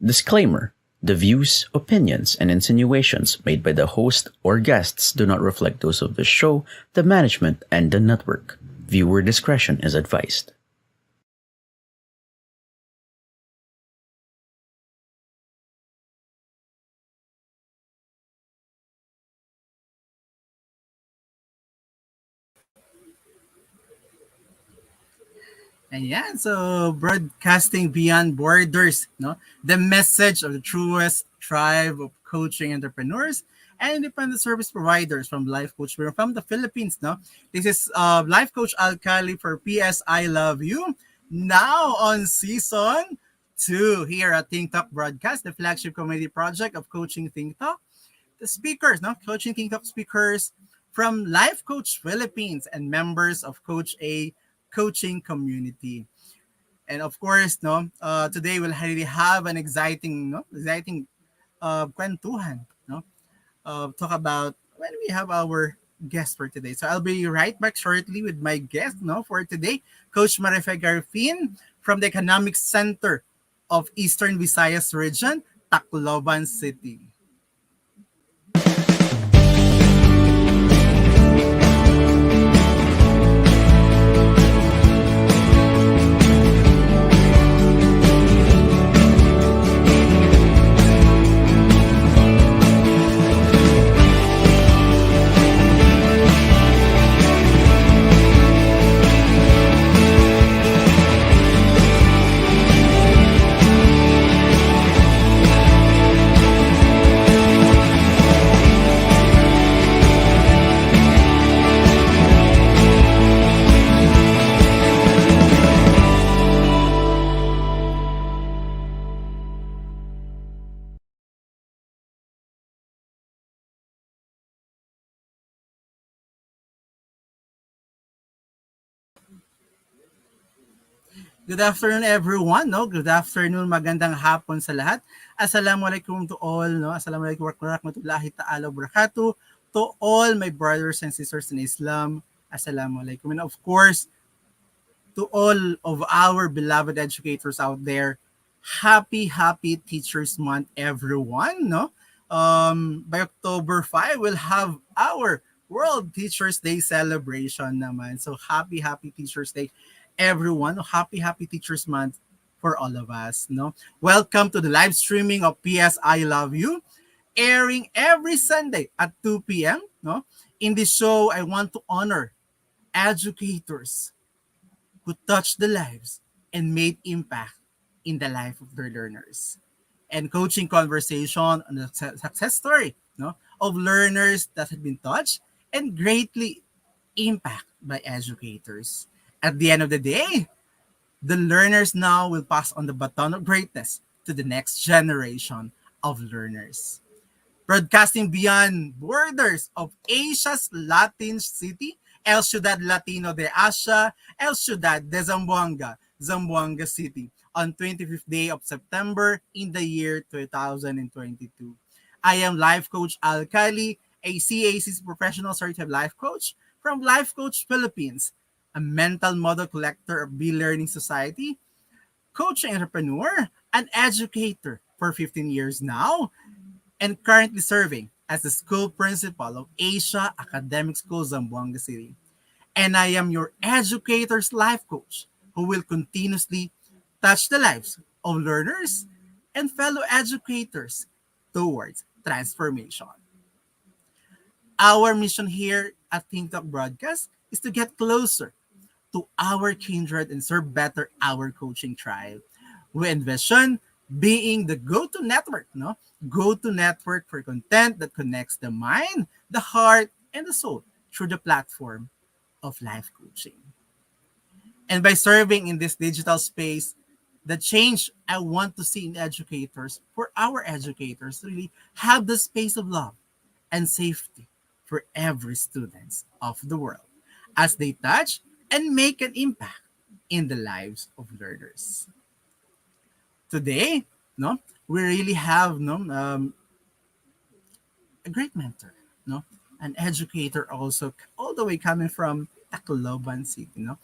Disclaimer: the views, opinions, and insinuations made by the host or guests do not reflect those of the show, the management, and the network. Viewer discretion is advised. Ayan, so broadcasting beyond borders, no? The message of the truest tribe of coaching entrepreneurs and independent service providers from Life Coach. We're from the Philippines, no? This is Life Coach Kalli for PS I Love You. Now on season 2 here at Think Talk Broadcast, the flagship community project of Coaching Think Talk. The speakers, no? Coaching Think Talk speakers from Life Coach Philippines and members of Coach A Coaching Community. And of course, no, today we'll really have an exciting kwentuhan, no, talk about when we have our guest for today. So I'll be right back shortly with my guest, no, for today, Coach Marife Garfin from the Economic Center of Eastern Visayas Region, Tacloban City. Good afternoon everyone, no? Good afternoon, magandang hapon sa lahat. Assalamualaikum to all, no? Assalamualaikum warahmatullahi ta'ala wabarakatuh to all my brothers and sisters in Islam. Assalamualaikum. And of course, to all of our beloved educators out there, happy Teachers Month everyone, no? By October 5, we'll have our World Teachers Day celebration naman. So happy Teachers Day everyone. Happy Teachers Month for all of us, no? Welcome to the live streaming of PS I Love You, airing every Sunday at 2 p.m., no? In this show, I want to honor educators who touched the lives and made impact in the life of their learners. And coaching conversation on the success story, no, of learners that have been touched and greatly impacted by educators. At the end of the day, the learners now will pass on the baton of greatness to the next generation of learners. Broadcasting beyond borders of Asia's Latin city, El Ciudad Latino de Asia, El Ciudad de Zamboanga City, on 25th day of September in the year 2022. I am Life Coach Kalli, a CACC Professional Certified Life Coach from Life Coach Philippines, a mental model collector of Be Learning Society, coaching entrepreneur, an educator for 15 years now, and currently serving as the school principal of Asia Academic School, Zamboanga City. And I am your educator's life coach who will continuously touch the lives of learners and fellow educators towards transformation. Our mission here at Think Talk Broadcast is to get closer to our kindred and serve better our coaching tribe. We envision being the go-to network, no? Go-to network for content that connects the mind, the heart, and the soul through the platform of life coaching. And by serving in this digital space, the change I want to see in educators, for our educators, really have the space of love and safety for every student of the world as they touch and make an impact in the lives of learners. Today, no, we really have a great mentor, no, an educator also, all the way coming from Tacloban City, no.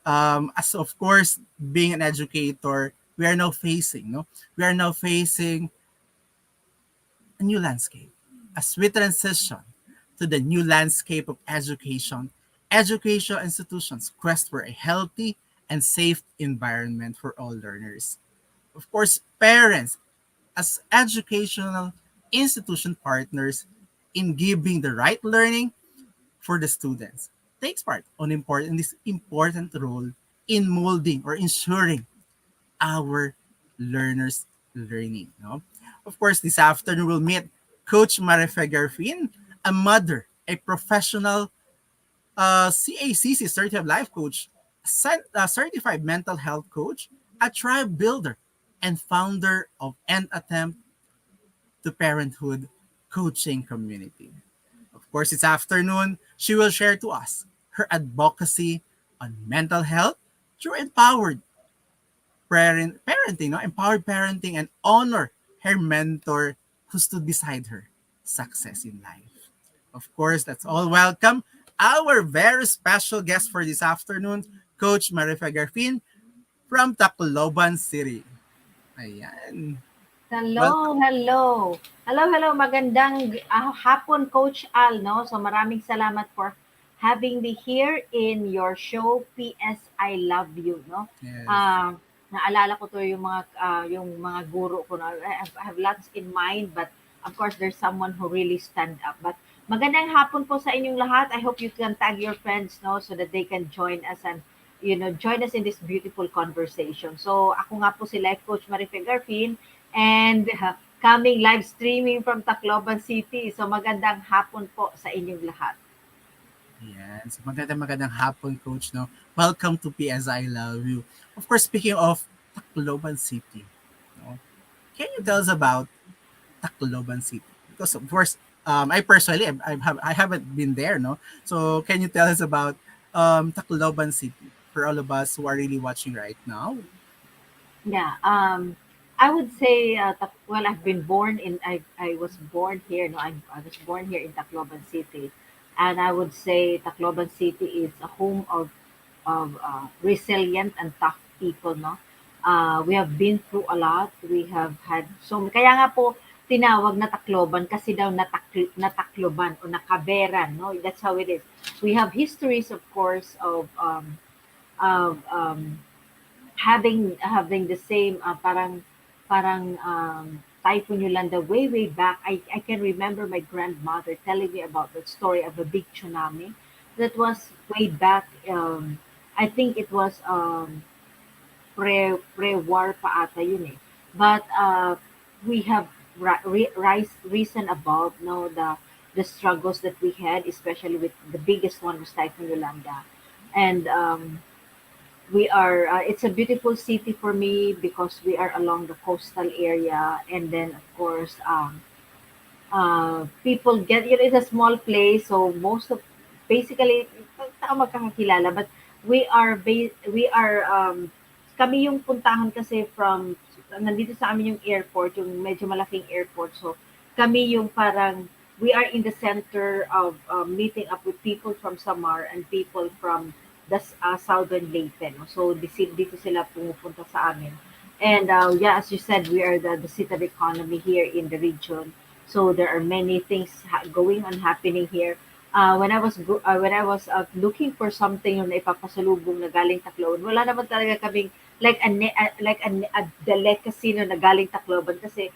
As of course, being an educator, we are now facing, no? We are now facing a new landscape. As we transition to the new landscape of education, educational institutions quest for a healthy and safe environment for all learners. Of course, parents as educational institution partners in giving the right learning for the students takes part on this important role in molding or ensuring our learners' learning. No? Of course, this afternoon we'll meet Coach Marife Garfin, a mother, a professional CACC Certified Life Coach, Certified Mental Health Coach, a tribe builder, and founder of Nth Attempt to Parenthood Coaching Community. Of course, this afternoon, she will share to us her advocacy on mental health through parenting, no? Empowered parenting, and honor her mentor who stood beside her success in life. Of course, that's all. Welcome our very special guest for this afternoon, Coach Marife Garfin from Tacloban City. Ayan. Welcome. Hello, hello. Hello, magandang hapon, Coach Al, no? So maraming salamat for having me here in your show, PS I Love You, no? Yes. Ah, naalala ko to yung mga guro ko, no? I have lots in mind, but of course there's someone who really stand up. But magandang hapon po sa inyong lahat. I hope you can tag your friends, no, so that they can join us and join us in this beautiful conversation. So ako nga po si Life Coach Marife Garfin, and coming live streaming from Tacloban City. So magandang hapon po sa inyong lahat. Yan. So magandang hapon, Coach. No? Welcome to PS I Love You. Of course, speaking of Tacloban City, no? Can you tell us about Tacloban City? Because of course, I personally, I haven't been there, no? So can you tell us about Tacloban City for all of us who are really watching right now? Yeah, I would say, well, I was born here. No, I was born here in Tacloban City, and I would say Tacloban City is a home of resilient and tough people. No, we have been through a lot. We have had kaya nga po tinawag na Tacloban kasi daw natakloban o nakaberan. No, that's how it is. We have histories, of course, of having the same parang Typhoon Yolanda way back. I can remember my grandmother telling me about that story of a big tsunami that was way back. I think it was pre-war pa ata yun eh. But we have risen above, no, the struggles that we had, especially with the biggest one was Typhoon Yolanda. And we are it's a beautiful city for me because we are along the coastal area, and then of course people it's a small place, so most of basically tao magkakakilala, but we are kami yung puntahan kasi from nandito sa amin yung airport, yung medyo malaking airport, so kami yung parang we are in the center of meeting up with people from Samar and people from the Southern Leyte. No? So dito sila pumupunta sa amin. And yeah, as you said, we are the seat of economy here in the region. So there are many things going on happening here. When I was looking for something yung naipapasalubong na galing Tacloban, wala naman talaga kaming a delicacy na galing Tacloban kasi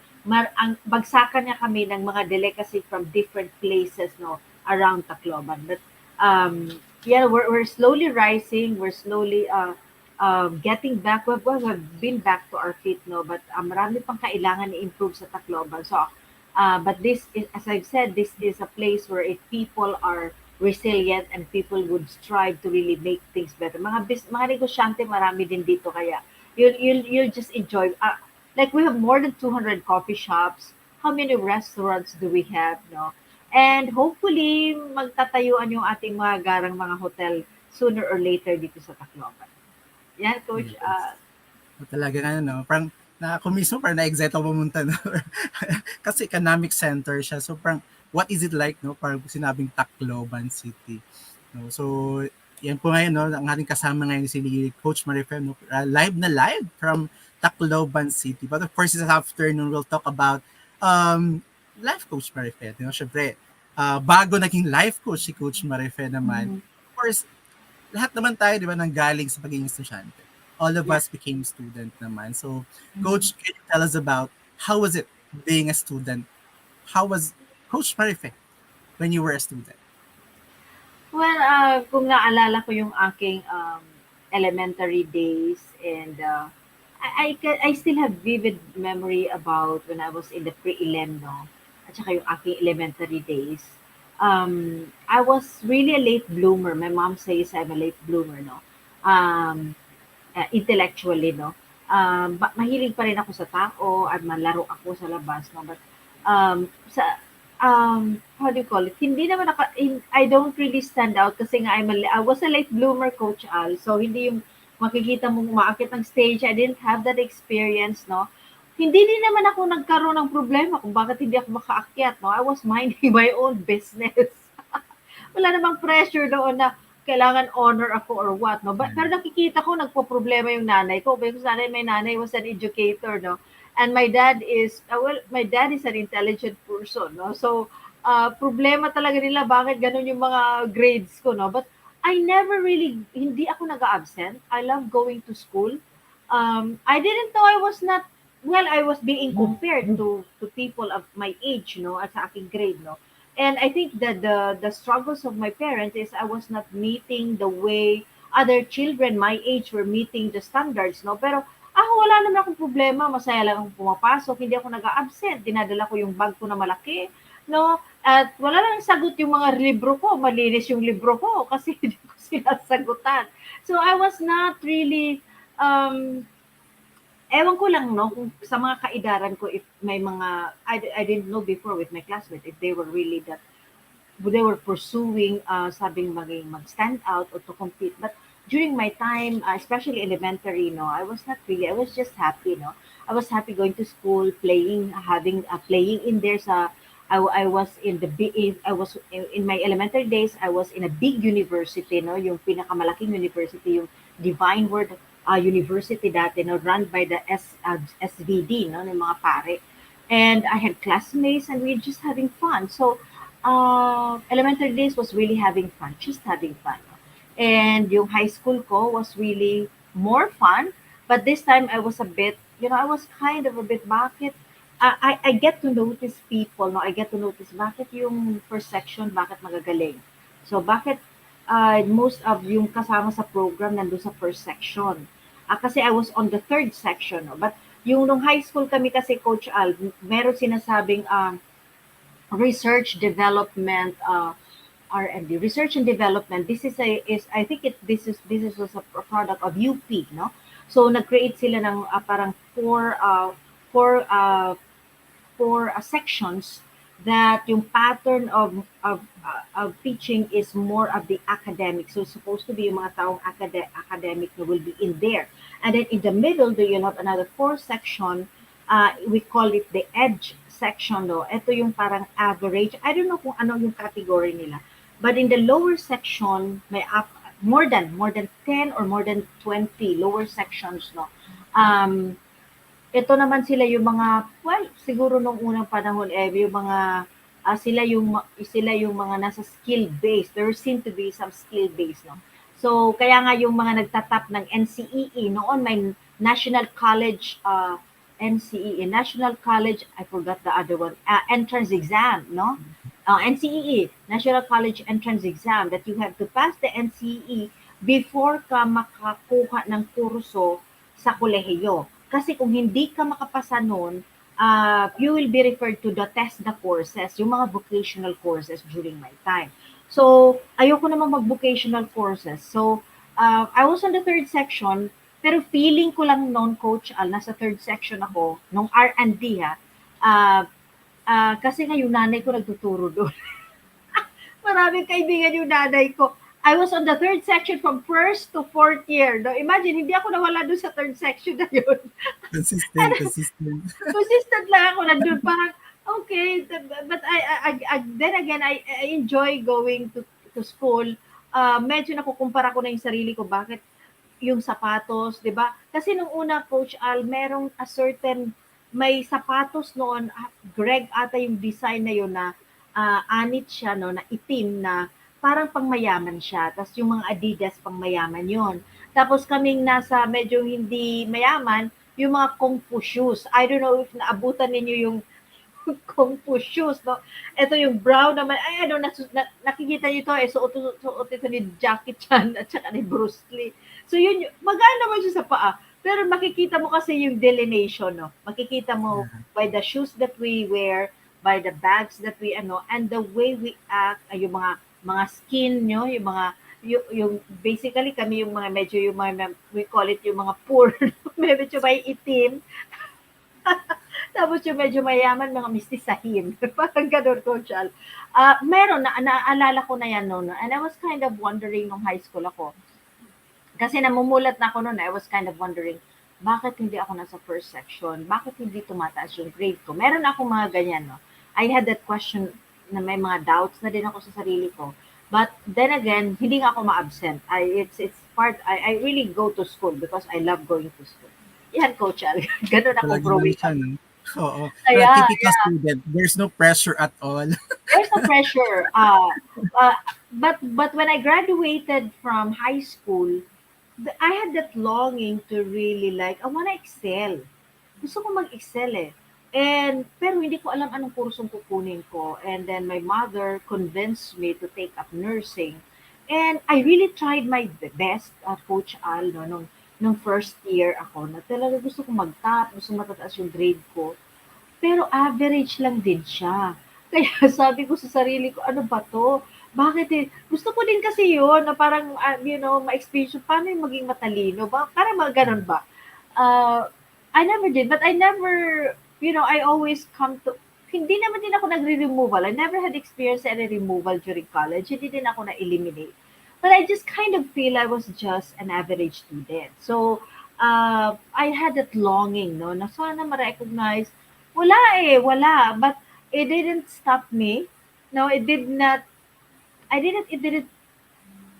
ang bagsakan niya kami ng mga delicacy from different places, no, around Tacloban. But yeah, we're slowly rising. We're slowly getting back. We've been back to our feet, no, but marami pang kailangan i-improve sa Tacloban. So but this is, as I've said, this is a place where if people are resilient and people would strive to really make things better. Mga negosyante marami din dito, kaya you'll just enjoy. Like we have more than 200 coffee shops. How many restaurants do we have, no? And hopefully magtatayuan yung ating mga garang mga hotel sooner or later dito sa Tacloban. Yan, Coach. Yes. Talaga nga, no? Parang ako mismo parang na-excite ako pumunta, no? Kasi economic center siya. So parang what is it like, no? Parang sinabing Tacloban City. No? So yan po ngayon, no, ang ating kasama ngayon si Coach Marife, no, live na live from Tacloban City. But of course, this afternoon, we'll talk about life coach Marife. You know, syempre, bago naging life coach si Coach Marife naman. Of course, lahat naman tayo, di ba, nanggaling sa pagiging estudyante. All of us became student naman. So, Coach, can you tell us about how was it being a student? How was Coach Marife when you were a student? Well, kung naalala ko yung aking elementary days, and I still have vivid memory about when I was in the pre-elem, no? At saka yung aking elementary days. I was really a late bloomer. My mom says I'm a late bloomer, no? Intellectually, no? Mahilig pa rin ako sa tao at malaro ako sa labas, no? But how do you call it? Hindi naman I don't really stand out kasi nga I was a late bloomer, Coach Al. So hindi yung makikita mong umaakit ng stage. I didn't have that experience, no? Hindi din naman ako nagkaroon ng problema kung bakit hindi ako makaakyat, no? I was minding my own business. Wala namang pressure doon na kailangan honor ako or what, no? Pero nakikita ko nagpo-problema yung nanay ko because my nanay was an educator, no? And my dad is an intelligent person, no? So, problema talaga nila bakit ganun yung mga grades ko, no? But I never really, hindi ako nag-absent. I love going to school. I didn't know I was not, I was being compared to people of my age, no? At sa aking grade, no? And I think that the struggles of my parents is I was not meeting the way other children my age were meeting the standards, no? Pero ako wala naman akong problema, masaya lang akong pumapasok, hindi ako nag-absent, dinadala ko yung bag ko na malaki, no? At wala lang sagot yung mga libro ko, malinis yung libro ko kasi hindi ko sinasagutan. So I was not really, ewan ko lang, no, kung sa mga kaidaran ko, if may mga, I didn't know before with my classmates, if they were really that, they were pursuing, sabing mag-stand out or to compete. But during my time, especially elementary, no, I was not really, I was just happy, no. I was happy going to school, playing, playing in there sa, I was in the big, I was in my elementary days, I was in a big university, no, yung pinakamalaking university, yung Divine Word University dati, no, run by the SVD, no, ng mga pare. And I had classmates and we were just having fun. So, elementary days was really having fun, just having fun. No? And yung high school ko was really more fun. But this time I was a bit, I was kind of a bit, bakit? I get to notice people, no? I get to notice bakit yung first section, bakit magagaling. So, bakit most of yung kasama sa program nandun sa first section. Kasi I was on the third section. No? But yung nung high school kami kasi, Coach Al, meron sinasabing research development, R&D, research and development. This is I think this is was a product of UP, no? So nag-create sila ng parang four sections that yung pattern of teaching is more of the academic. So it's supposed to be yung mga taong academic na will be in there. And then in the middle, you have another 4 section. We call it the edge section. No? Ito yung parang average. I don't know kung ano yung category nila. But in the lower section, may more than 10 or more than 20 lower sections. No? Ito naman sila yung mga, siguro nung unang panahon, yung mga, sila yung mga nasa skill base. There seem to be some skill base, no? So, kaya nga yung mga nagtatap ng NCEE, noon may National College, National College, I forgot the other one, entrance exam, no? NCEE, National College Entrance Exam, that you have to pass the NCEE before ka makakuha ng kurso sa kolehiyo. Kasi kung hindi ka makapasa nun, you will be referred to the TESDA courses, yung mga vocational courses during my time. So, ayoko naman mag-vocational courses. So, I was on the third section, pero feeling ko lang noon, Coach Al, nasa third section ako, nung R&D kasi nga yung nanay ko nagtuturo doon. Maraming kaibigan yung nanay ko. I was on the third section from first to fourth year. No? Imagine, hindi ako nawala doon sa third section na yun. Consistent. Consistent lang ako nandun. Parang, okay. But I then again, I enjoy going to school. medyo nakukumpara ko na yung sarili ko, bakit yung sapatos, 'di ba? Kasi nung una, Coach Al, merong a certain may sapatos noon, Greg ata yung design na yun na anit siya no, na itim na parang pangmayaman siya. Tapos yung mga Adidas pangmayaman yon. Tapos kaming nasa medyo hindi mayaman, yung mga Kung Fu shoes. I don't know if naabutan ninyo yung Kung Fu shoes, no? Ito yung brown naman. Ay, ano, nakikita niyo to, suot ito ni Jackie Chan at saka ni Bruce Lee. So yun, magaan naman siya sa paa. Pero makikita mo kasi yung delineation, no? Makikita mo by the shoes that we wear, by the bags that we, and the way we act, yung mga skin nyo, yung mga, yung basically kami yung mga medyo yung mga, we call it yung mga poor, medyo may itim, tapos yung medyo mayaman, mga mistisahin. Parang ganun, Coach Al. Meron, naalala ko na yan noon. And I was kind of wondering nung high school ako. Kasi namumulat na ako noon. I was kind of wondering, bakit hindi ako nasa first section? Bakit hindi tumataas yung grade ko? Meron ako mga ganyan, no? I had that question na may mga doubts na din ako sa sarili ko. But then again, hindi nga ako ma-absent. It's part, I really go to school because I love going to school. Yan, Coach Al. Ganun ako growing up. Oo. Yeah, typical student. There's no pressure at all. There's no pressure. But when I graduated from high school, I had that longing to really I want to excel. Gusto ko mag-excel eh. Pero hindi ko alam anong kursong kukunin ko. And then my mother convinced me to take up nursing. And I really tried my best, Coach Al, no, nung first year ako, na talaga gusto ko mag-top, gusto matataas yung grade ko. Pero average lang din siya. Kaya sabi ko sa sarili ko, ano ba to? Bakit eh? Gusto ko din kasi yun, na parang, ma-experience paano yung maging matalino ba? Parang mga ganun ba? I never did, but I never, I always come to, hindi naman din ako nagre-removal. I never had experience any removal during college. Hindi din ako na-eliminate. But I just kind of feel I was just an average student. So, I had that longing, no, na sana ma-recognize. Wala. But it didn't stop me. No, it didn't,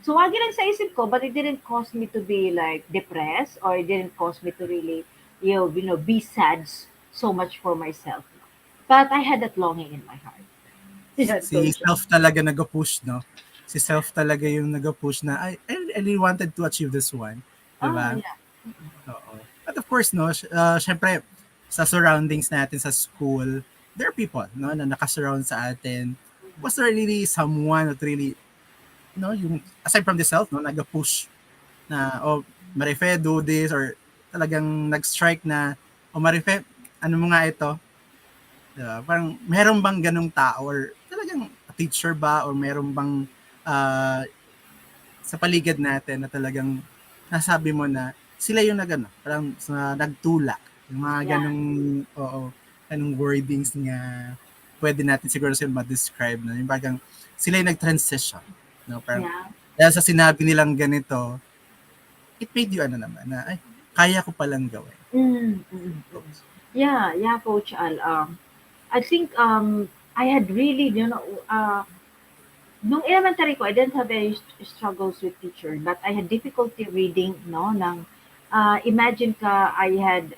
sumagi lang sa isip ko, but it didn't cause me to be depressed, or it didn't cause me to really, be sad so much for myself. But I had that longing in my heart. Si self talaga nag-push, no? Si self talaga yung nag-push na, I really wanted to achieve this one. Diba? Oh, yeah. Oo. But of course, no, syempre, sa surroundings natin sa school, there are people, no, na nakasurround sa atin. Was there really someone that really, yung, aside from the self, no, nag-push na, Marife, do this, or talagang nag-strike na, Marife, ano mo nga ito? Diba? Parang, meron bang ganung tao, or talagang teacher ba, or meron bang sa paligid natin na talagang nasabi mo na sila yung parang nagtulak, yung mga ganung wordings nga pwede natin siguro sila ma-describe, no? Yung parang sila yung nag-transition, no? Parang dahil sa sinabi nilang ganito, it made you naman na ay kaya ko palang gawin. Yeah, Coach Al. I think I had really, nung elementary ko, I didn't have any struggles with teacher, but I had difficulty reading, no, imagine ka, I had,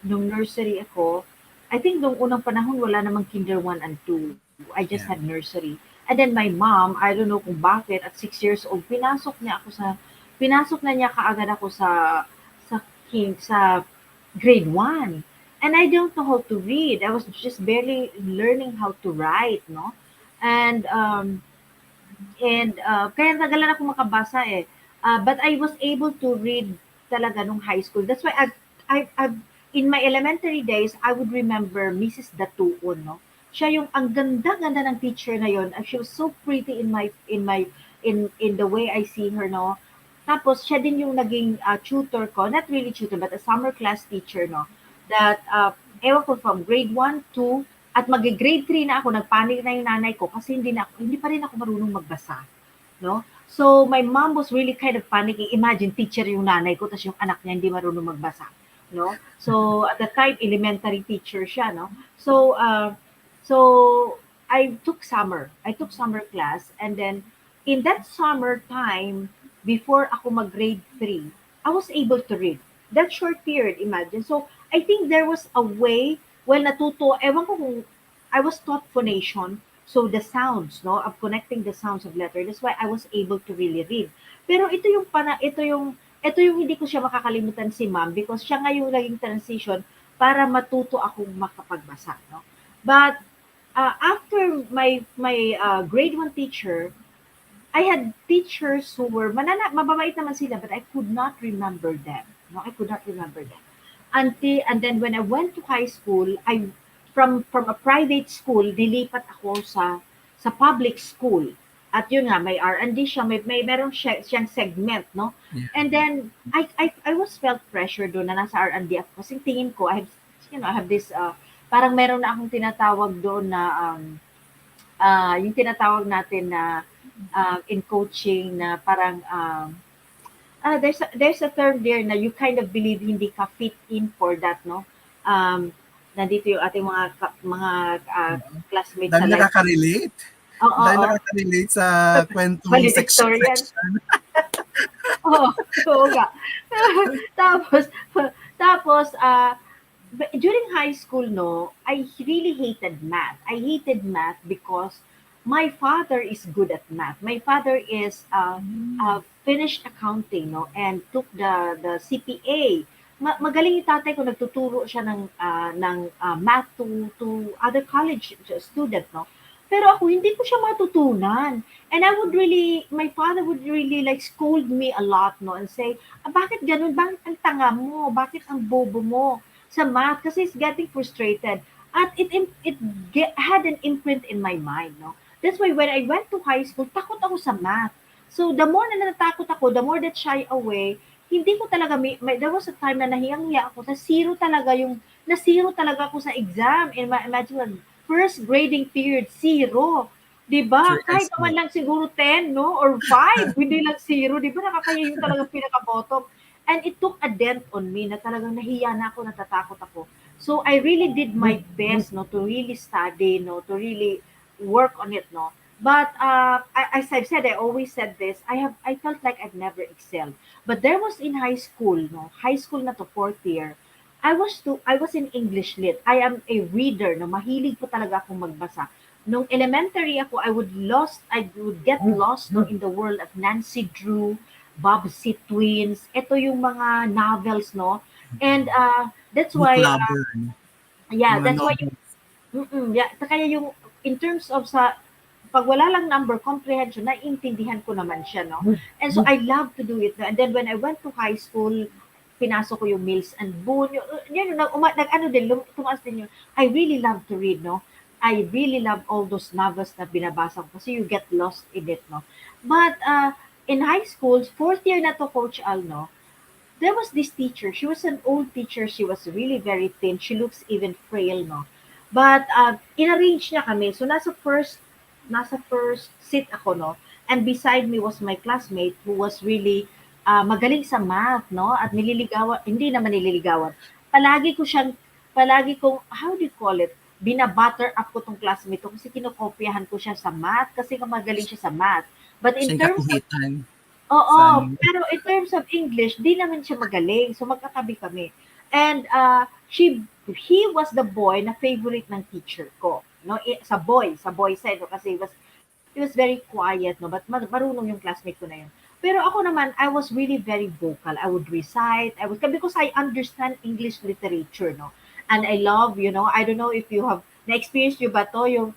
nung nursery ako, I think nung unang panahon, wala namang kinder 1 and 2. I just had nursery. And then my mom, I don't know kung bakit, at 6 years old, pinasok na niya kaagad ako sa grade 1. And I don't know how to read. I was just barely learning how to write, no? And kaya nagalan ako makabasa eh. But I was able to read talaga nung high school. That's why I in my elementary days, I would remember Mrs. Datuon, no? Siya yung ang ganda-ganda ng teacher na yon. She was so pretty in the way I see her, no? Tapos siya din yung naging tutor ko, not really tutor, but a summer class teacher, no? That ewan ko from grade 1, 2, at mag-grade 3 na ako, nagpanik na yung nanay ko kasi hindi pa rin ako marunong magbasa, no? So my mom was really kind of panicking. Imagine teacher yung nanay ko tapos yung anak niya hindi marunong magbasa, no? So at the time elementary teacher siya, no? So I took summer class, and then in that summer time, before ako mag-grade 3, I was able to read. That short period, imagine. So, I think there was a way, well, ewan ko kung, I was taught phonation, so the sounds, no, of connecting the sounds of letter. That's why I was able to really read. Pero ito yung hindi ko siya makakalimutan si ma'am because siya nga yung naging transition para matuto akong makapagbasa, no. But after my grade 1 teacher, I had teachers who were mababait naman sila, but I could not remember them. No, I could not remember them. And then when I went to high school, I from a private school, dilipat ako sa public school. At yun nga, may R&D siya, meron siyang segment, no? Yeah. And then I was felt pressure doon na nasa R&D ako kasi tingin ko I have this parang meron na akong tinatawag doon na yung tinatawag natin na in coaching na parang there's a term there na you kind of believe hindi ka fit in for that, no? Nandito yung ating mga classmates Dahil sa life. nakaka-relate. Oo, Dahil oo. nakaka-relate sa kwentong Valedictorian. section. Oo, oo nga. tapos, tapos, during high school, no, I really hated math. I hated math because my father is good at math. My father is finished accounting, no, and took the CPA. Magaling yung tatay ko, nagtuturo siya ng math to other college student, no. Pero ako, hindi ko siya matutunan. And my father would really like scold me a lot, no, and say, bakit ganun? Bakit ang tanga mo? Bakit ang bobo mo sa math? Kasi he's getting frustrated. At had an imprint in my mind, no. That's why when I went to high school, takot ako sa math. So the more na natakot ako, the more that shy away, hindi ko talaga, there was a time na nahiyang-hiya ako, na zero talaga ako sa exam. And imagine, first grading period, 0. Diba? Sure, Kahit naman lang siguro 10, no? Or 5, hindi lang 0. Diba? Nakakaya yung talagang pinaka-bottom. And it took a dent on me na talagang nahiya na ako, natatakot ako. So I really did my best, no, to really study, no, to really work on it, no. But as I've said, I always said this. I felt like I've never excelled. But there was in high school, no, high school na to 4th year. I was in English lit. I am a reader, no, mahilig po talaga akong magbasa. Nung elementary ako, I would get lost, no, in the world of Nancy Drew, Bobbsey Twins. Ito yung mga novels, no. And that's Book why lover. yeah, Mga that's why novels. yeah, kaya yung in terms of pag wala lang number comprehension, naiintindihan ko naman siya, no? And so I love to do it. No? And then when I went to high school, pinasok ko yung Mills and Boone. Tumaas din yun. I really love to read, no? I really love all those novels na binabasa ko kasi you get lost in it, no? But in high school, 4th year na to, Coach Al, no? There was this teacher. She was an old teacher. She was really very thin. She looks even frail, no? But in-arrange niya kami. So nasa first seat ako, no? And beside me was my classmate who was really magaling sa math, no? At hindi naman nililigawan. Palagi kong, how do you call it? Bina-butter up ko tong classmate ko kasi kinokopyahan ko siya sa math kasi magaling siya sa math. But in Siyang terms of kapihitan. Oo, Saan? pero in terms of English, di naman siya magaling. So magkatabi kami. And he was the boy na favorite ng teacher ko. No, sa boy side, no? Kasi he was very quiet, no, but marunong yung classmate ko na yun. Pero ako naman, I was really very vocal. I would recite, because I understand English literature, no. And I love, I don't know if you have na-experience nyo ba to, yung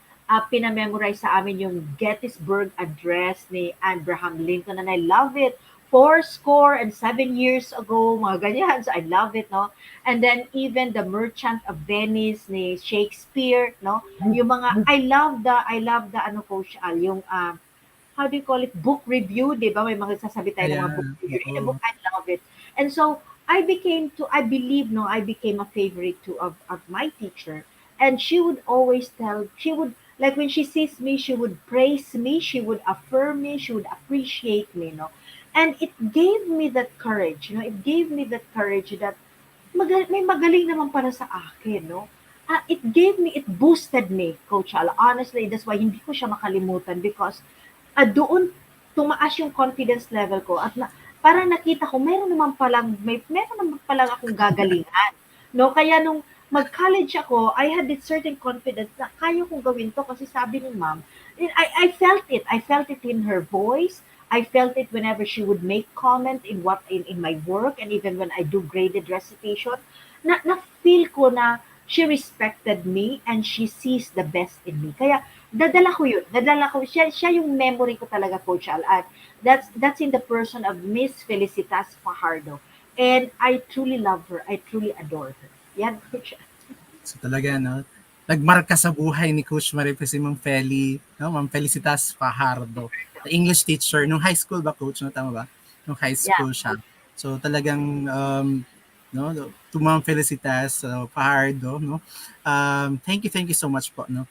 pinamemorize sa amin yung Gettysburg Address ni Abraham Lincoln, and I love it. 7 years ago, mga ganyan. So I love it, no? And then even the Merchant of Venice ni Shakespeare, no? Yung mga, I love the Coach Al, yung, how do you call it, book review, di ba? May mga sasabi tayo ng mga book review. In a book, I love it. And so, I became a favorite too of my teacher. And she would always like when she sees me, she would praise me, she would affirm me, she would appreciate me, no? And it gave me that courage, it gave me that courage that may magaling naman para sa akin, no? It boosted me, Coach Al. Honestly, that's why hindi ko siya makalimutan because doon tumaas yung confidence level ko at parang nakita ko meron naman palang akong gagalingan, no? Kaya nung mag-college ako, I had this certain confidence na kaya kong gawin to kasi sabi ni ma'am, I felt it. I felt it in her voice. I felt it whenever she would make comment in my work, and even when I do graded recitation, na feel ko na she respected me and she sees the best in me. Kaya dadala ko siya yung memory ko talaga, Coach Al. At that's in the person of Miss Felicitas Fajardo. And I truly love her. I truly adore her. Yan, Coach Al. So talaga, no? Nagmarka sa buhay ni Coach Marife si Ma'am Feli, no? Ma'am Felicitas Fajardo. The English teacher. Nung high school ba, Coach? No? Tama ba? Nung high Yeah. school siya. So talagang, no? To Ma'am Felicitas Fajardo, no? Thank you so much po, no?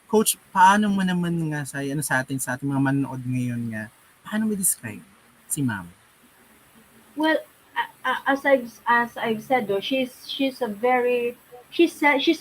Coach, paano mo naman nga sa ating mga manonood ngayon nga, paano mo describe si Ma'am? Well, as I've said, though, she's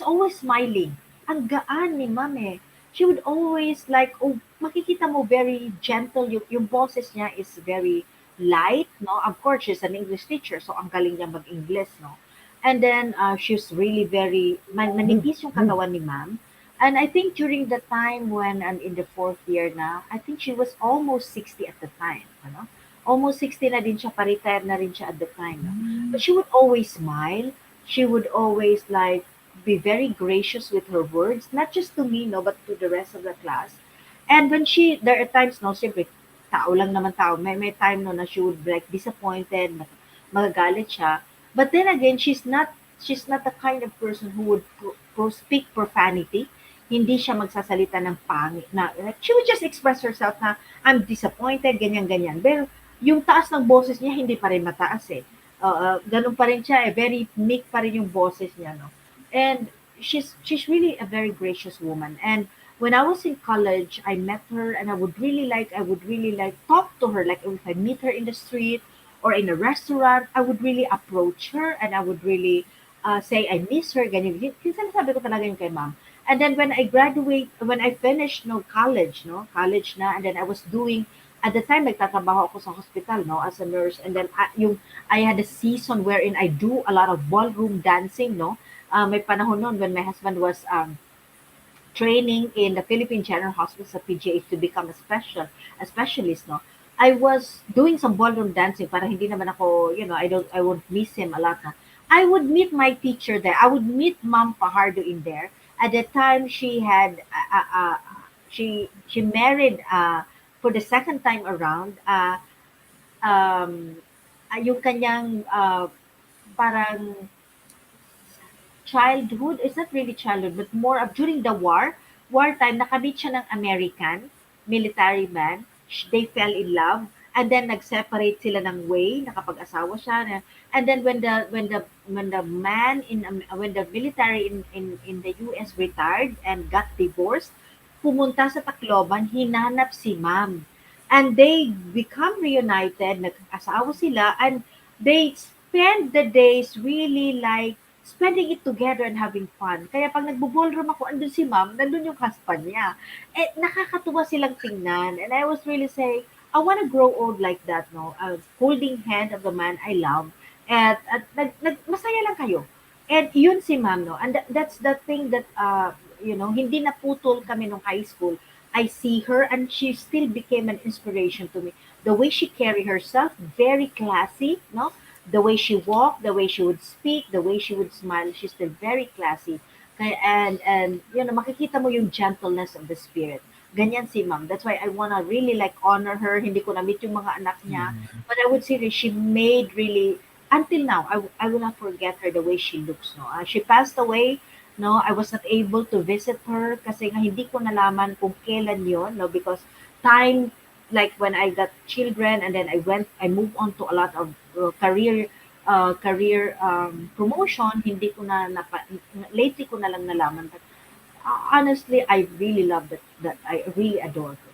always smiling. Ang gaan ni Ma'am eh. She would always makikita mo very gentle. Yung boses niya is very light, no? Of course, she's an English teacher, so ang galing niya mag-English, no? And then she's really very manipis yung katawan ni Ma'am. And I think during the time when I'm in the fourth year na, I think she was almost 60 at the time, ano? Almost 60 na din siya, pa-retire na rin siya at the time. No? But she would always smile. She would always be very gracious with her words, not just to me, no, but to the rest of the class. And when there are times, no, siyempre, tao lang naman tao. May time no na she would be disappointed, magagalit siya. But then again, she's not the kind of person who would speak profanity. Hindi siya magsasalita ng pangit na she would just express herself na I'm disappointed, ganyan-ganyan. Pero yung taas ng boses niya hindi pa rin mataas eh. Ganun pa rin siya eh, very meek pa rin yung boses niya, no. And she's really a very gracious woman. And when I was in college, I met her and I would really like talk to her. Like if I meet her in the street or in a restaurant, I would really approach her and I would really say I miss her, ganyan. Kinsan sabi ko talaga yung kay Ma'am. And then when I finished college na, and then I was doing, at the time nagtatrabaho ako sa hospital, no, as a nurse, and then I had a season wherein I do a lot of ballroom dancing, no. May panahon noon when my husband was training in the Philippine General Hospital sa PGH to become a specialist, no. I was doing some ballroom dancing para hindi naman ako, I won't miss him a lot. No? I would meet my teacher there. I would meet Ma'am Fajardo in there. At the time, she had she married for the second time around. Yung kanyang parang childhood, it's not really childhood, but more of during the wartime, nakamit siya ng American military man. They fell in love. And then nag-separate sila ng way, nakapag-asawa siya. And then when the military in the US retired and got divorced, pumunta sa Tacloban, hinanap si Ma'am. And they become reunited, nag-asawa sila, and they spend the days really spending it together and having fun. Kaya pag nagbo-ballroom ako, andun si Ma'am, nandun yung husband niya. Nakakatuwa silang tingnan. And I was really saying, I want to grow old like that, no? Holding hand of the man I love. At masaya lang kayo. And yun si Ma'am, no? And that's the thing that, hindi naputol kami nung high school. I see her and she still became an inspiration to me. The way she carried herself, very classy, no? The way she walked, the way she would speak, the way she would smile, she's still very classy. And makikita mo yung gentleness of the spirit. Ganyan si Ma'am. That's why I wanna really honor her. Hindi ko na-meet yung mga anak niya. But I would say that she made really, until now, I will not forget her the way she looks. No? She passed away. No, I was not able to visit her kasi nga hindi ko nalaman kung kailan yon, no, because time, like when I got children and then I moved on to a lot of career promotion, hindi ko lately ko na lang nalaman. But honestly, I really love that I really adore her.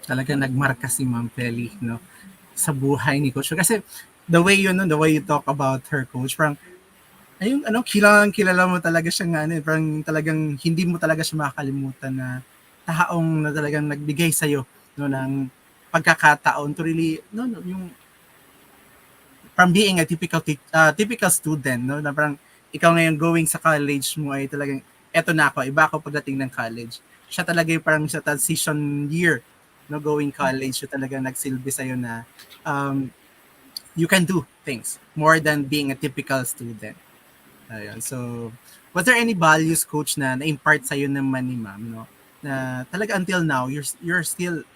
Talaga nagmarka si Ma'am Feli, no, sa buhay ni Coach. Kasi the way you talk about her, Coach, parang kilala mo talaga siya nga, parang talagang hindi mo talaga siya makakalimutan na taong na talagang nagbigay sa'yo, no, ng pagkakataon to really yung from being a typical student, no, na parang ikaw ngayon going sa college mo ay talagang eto na ako, iba ako pagdating ng college. Siya talaga yung parang sa transition year, no, going college, siya talaga nagsilbi sa'yo na you can do things more than being a typical student. Ayun. So, was there any values, coach, na na-impart sa'yo naman ni ma'am, no, na talaga until now you're still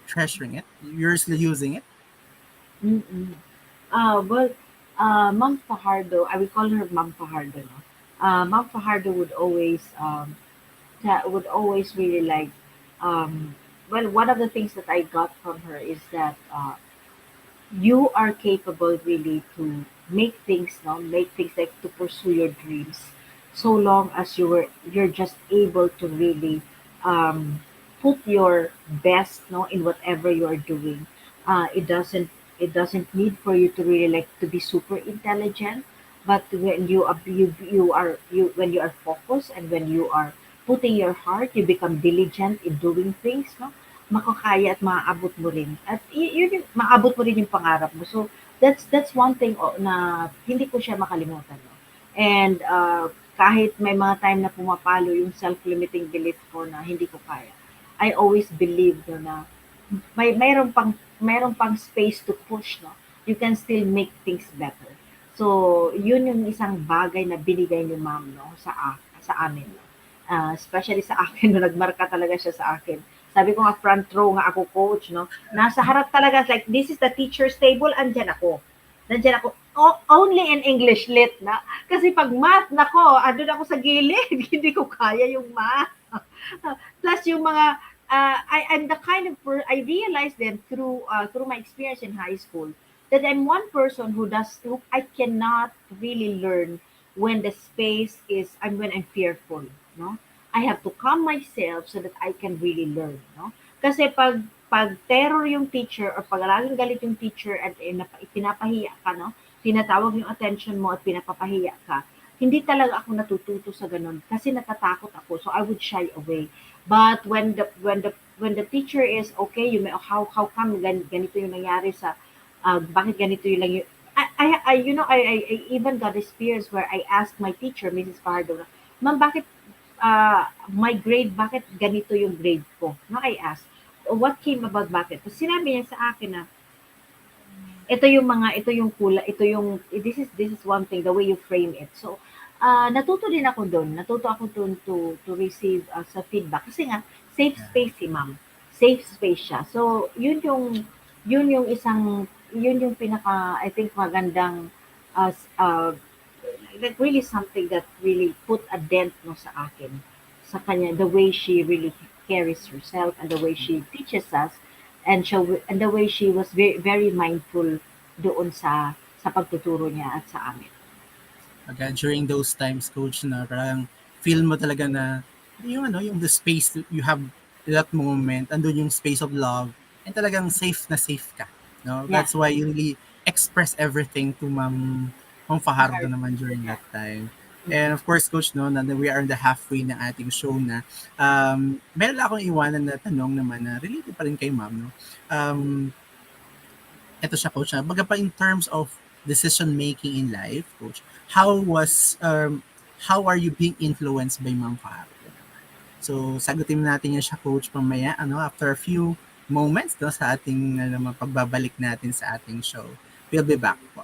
treasuring it, you're still using it? Mm. Well, Ma'am Fajardo, I will call her Ma'am Fajardo. No? Ma'am Fajardo would always really like. Well, one of the things that I got from her is that you are capable really to make things, no, make things like to pursue your dreams, so long as you're just able to really put your best, no, in whatever you are doing. It doesn't need for you to really like to be super intelligent, but when when you are focused and when you are putting your heart, you become diligent in doing things, no, makakaya at maaabot mo rin at yun yung maabot mo rin yung pangarap mo. So that's one thing na hindi ko siya makalimutan, no. And kahit may mga time na pumapalo yung self-limiting belief ko na hindi ko kaya, I always believe, no, na mayroon pang space to push, no. You can still make things better. So yun yung isang bagay na binigay ni ma'am, no, sa amin, no. Especially sa akin, no, nagmarka talaga siya sa akin. Sabi ko nga front row nga ako, coach, no. Nasa harap talaga, like this is the teacher's table, andyan ako. Nandiyan ako. Only in English lit na. Kasi pag math, nako, andun ako sa gilid. Hindi ko kaya yung math. Plus yung mga I'm the kind of I realized then through my experience in high school that I'm one person who I cannot really learn when the space is when I'm fearful, no. I have to calm myself so that I can really learn, no. Kasi pag terror yung teacher or pag laging galit yung teacher at pinapahiya ka, no, tinatawag yung attention mo at pinapapahiya ka, hindi talaga ako natututo sa ganun kasi natatakot ako, so I would shy away. But when the teacher is okay, how come ganito yung nangyari sa bakit ganito yung lang yung I even got experience where I asked my teacher, Mrs. Pardo, ma'am, bakit my grade, bakit ganito yung grade ko? No, I asked, what came about bakit? Tapos sinabi niya sa akin na ito yung kula, this is one thing, the way you frame it. So natuto ako doon to receive sa feedback kasi nga safe space si ma'am. Safe space siya. So yun yung pinaka, I think, magandang like really something that really put a dent, no, sa akin, sa kanya, the way she really carries herself and the way she teaches us and the way she was very, very mindful doon sa pagtuturo niya at sa amin. Again, during those times, coach, na parang feel mo talaga na yung the space you have that moment, andun yung space of love and talagang safe na safe ka, no. Yeah. That's why you really express everything to Ma'am Fajardo naman during that time. And of course, coach, no, na we are in the halfway ng ating show na meron lang akong iwanan na tanong naman na related pa rin kay ma'am, no. Ito siya, coach, baga pa in terms of decision making in life, coach, how are you being influenced by Ma'am Fajardo? So sagutin natin yan siya, coach, mamaya, after a few moments, no, sa ating pagbabalik natin sa ating show. We'll be back po.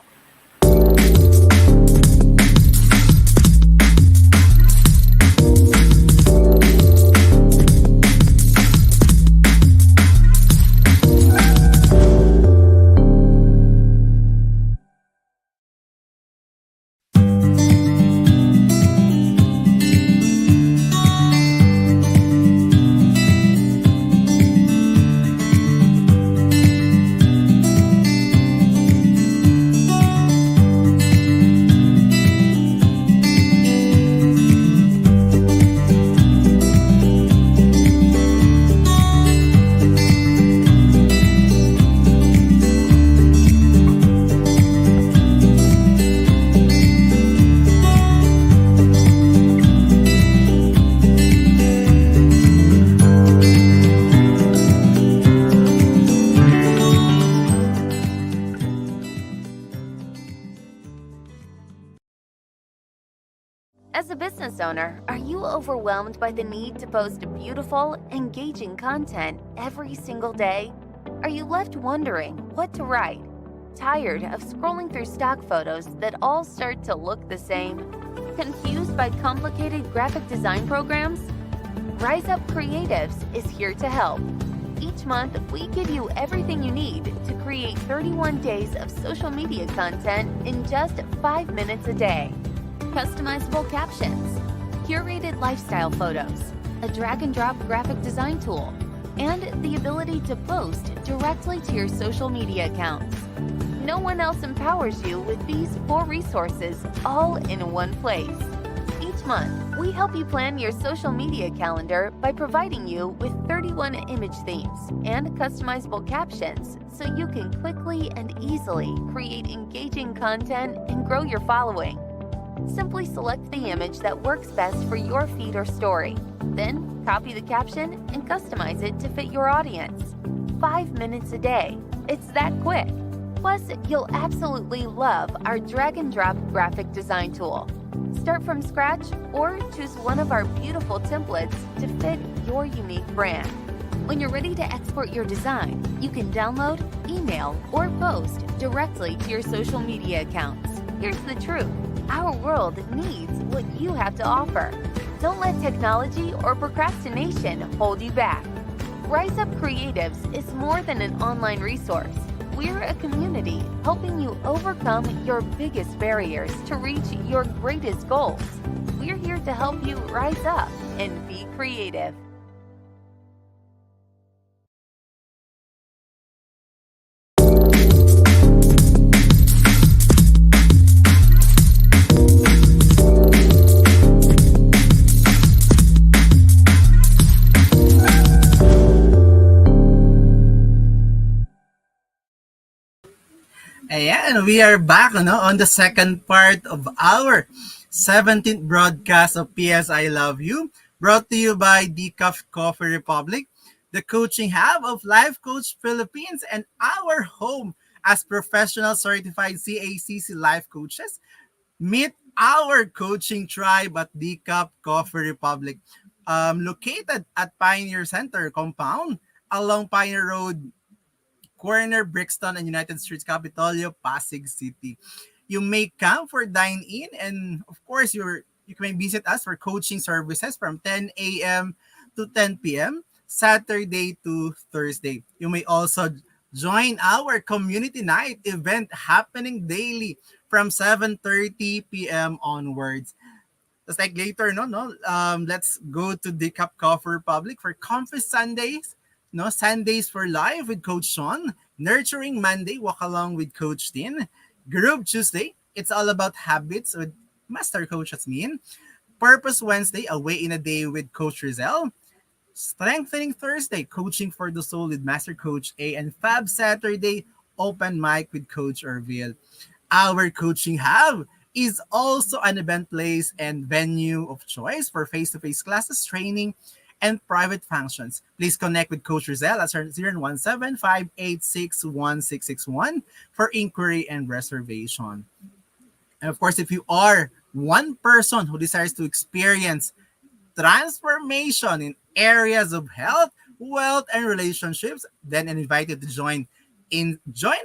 As a business owner, are you overwhelmed by the need to post beautiful, engaging content every single day? Are you left wondering what to write? Tired of scrolling through stock photos that all start to look the same? Confused by complicated graphic design programs? Rise Up Creatives is here to help. Each month, we give you everything you need to create 31 days of social media content in just 5 minutes a day. Customizable captions, curated lifestyle photos, a drag-and-drop graphic design tool, and the ability to post directly to your social media accounts. No one else empowers you with these 4 resources all in one place. Each month, we help you plan your social media calendar by providing you with 31 image themes and customizable captions so you can quickly and easily create engaging content and grow your following. Simply select the image that works best for your feed or story. Then, copy the caption and customize it to fit your audience. 5 minutes a day. It's that quick. Plus, you'll absolutely love our drag-and-drop graphic design tool. Start from scratch or choose one of our beautiful templates to fit your unique brand. When you're ready to export your design, you can download, email, or post directly to your social media accounts. Here's the truth. Our world needs what you have to offer. Don't let technology or procrastination hold you back. Rise Up Creatives is more than an online resource. We're a community helping you overcome your biggest barriers to reach your greatest goals. We're here to help you rise up and be creative. Ayan, we are back on the second part of our 17th broadcast of PS I Love You, brought to you by Decaf Coffee Republic, the coaching hub of Life Coach Philippines, and our home as professional certified CACC Life Coaches. Meet our coaching tribe at Decaf Coffee Republic, located at Pioneer Center compound along Pioneer Road, corner Brixton and United Streets, Capitolio, Pasig City. You may come for dine-in, and of course, you can visit us for coaching services from 10 a.m. to 10 p.m. Saturday to Thursday. You may also join our community night event happening daily from 7:30 p.m. onwards. Just like later, let's go to the Cup Coffee Republic for Comfy Sundays. Sundays for Life with Coach Sean. Nurturing Monday, Walk Along with Coach Tin. Group Tuesday, it's all about habits with Master Coach Asmin. Purpose Wednesday, Away in a Day with Coach Rizal. Strengthening Thursday, Coaching for the Soul with Master Coach A. And Fab Saturday, Open Mic with Coach Orville. Our coaching hub is also an event place and venue of choice for face-to-face classes, training, and private functions. Please connect with Coach Rizal at 017-586-1661 for inquiry and reservation. And of course, if you are one person who desires to experience transformation in areas of health, wealth, and relationships, then I invite you to join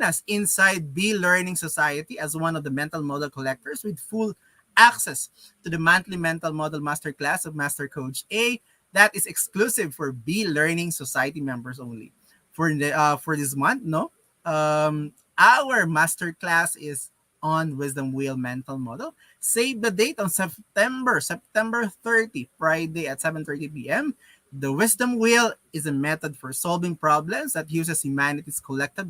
us inside Be Learning Society as one of the mental model collectors with full access to the monthly mental model masterclass of Master Coach A that is exclusive for Be Learning Society members only. For this month, our masterclass is on Wisdom Wheel Mental Model. Save the date on September 30, Friday at 7:30 p.m. The Wisdom Wheel is a method for solving problems that uses humanity's collective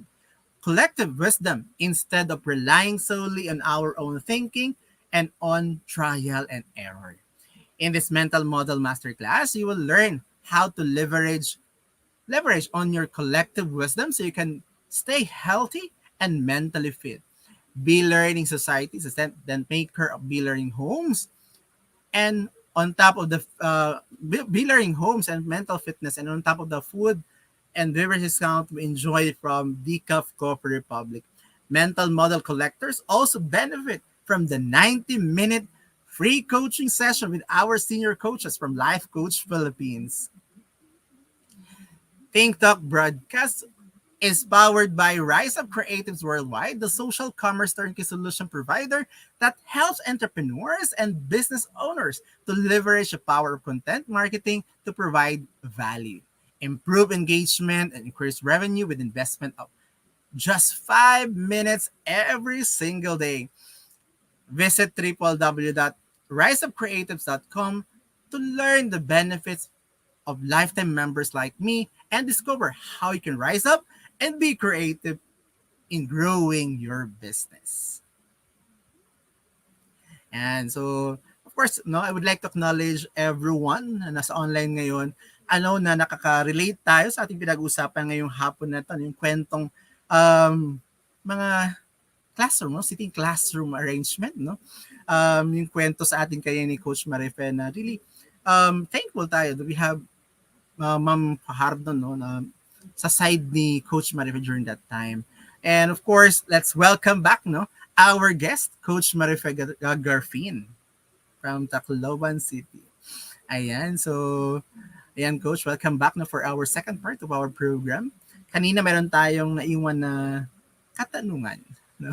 wisdom instead of relying solely on our own thinking and on trial and error. In this mental model masterclass, you will learn how to leverage on your collective wisdom so you can stay healthy and mentally fit. Be Learning Society is the maker of Be Learning Homes, and on top of the Be Learning Homes and mental fitness, and on top of the food and beverage discount we enjoy from Decaf Coffee Republic. Mental model collectors also benefit from the 90-minute free coaching session with our senior coaches from Life Coach Philippines. Think Talk broadcast is powered by Rise Up Creatives Worldwide, the social commerce turnkey solution provider that helps entrepreneurs and business owners to leverage the power of content marketing to provide value, improve engagement, and increase revenue with investment of just 5 minutes every single day. Visit www.riseupcreatives.com to learn the benefits of lifetime members like me and discover how you can rise up and be creative in growing your business. And so, of course, no, I would like to acknowledge everyone na nasa online ngayon. Ano na nakaka-relate tayo sa ating pinag-usapan ngayong hapon na ito, yung kwentong mga classroom, no? Sitting classroom arrangement, no? Yung kwento sa ating kaya ni Coach Marife na really thankful tayo that we have Ma'am Fajardo, no, na sa side ni Coach Marife during that time. And of course, let's welcome back, no, our guest, Coach Marife Garfin from Tacloban City. Ayan, so, ayan, Coach, welcome back na for our second part of our program. Kanina meron tayong naiwan na katanungan. No?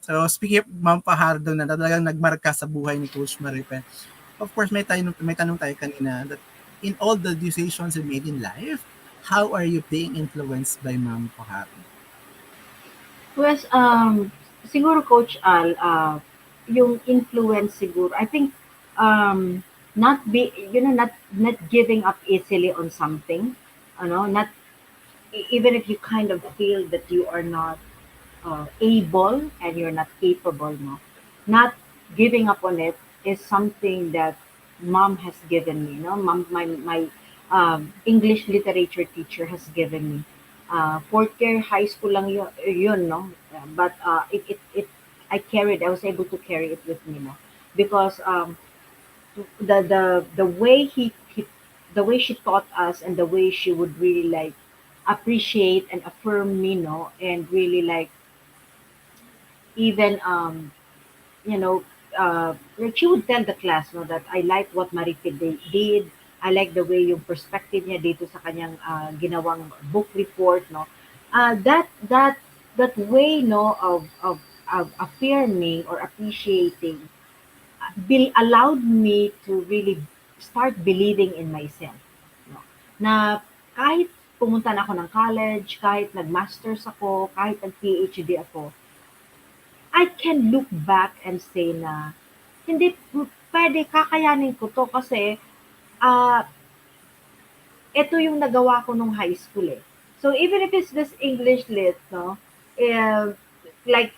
So, speaking of Ma'am Fajardo na talagang nagmarka sa buhay ni Coach Marife, of course, may tanong tayo kanina that in all the decisions you made in life, how are you being influenced by Ma'am Fajardo? Well, siguro Coach Al, yung influence siguro, I think not giving up easily on something, not even if you kind of feel that you are not able and you're not capable, no, not giving up on it is something that mom has given me, no, mom, my English literature teacher has given me. Fourth year high school lang yun, no, but I was able to carry it with me, no, because the way the way she taught us and the way she would really like appreciate and affirm me, no, and really like even you know like she would tell the class, no, that I like what Marife did. I like the way yung perspective niya dito sa kanyang ginawang book report, no. That way, no, of affirming or appreciating allowed me to really start believing in myself, no? Na kahit pumunta na ako ng college, kahit nag-masters ako, kahit nag-PhD ako, I can look back and say na hindi pwede, kakayanin ko to kasi ito yung nagawa ko nung high school eh. So even if it's this English lit, no, like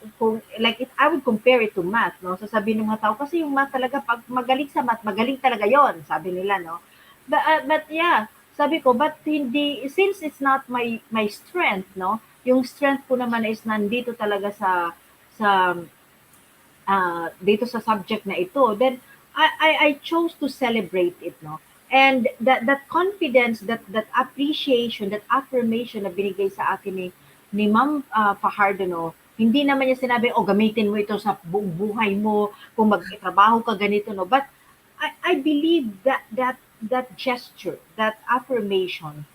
if I would compare it to math, no, sasabihin ng mga tao kasi yung math talaga, pag magaling sa math, magaling talaga yon, sabi nila, no. But yeah, sabi ko, but hindi, since it's not my strength, no, yung strength ko naman is nandito talaga sa dito sa subject na ito, then I chose to celebrate it, no. And that confidence, that appreciation, that affirmation na binigay sa akin ni Ma'am Fajardo, no, hindi naman niya sinabi, gamitin mo ito sa buong buhay mo, kung magtrabaho ka ganito, no. But I believe that gesture, that affirmation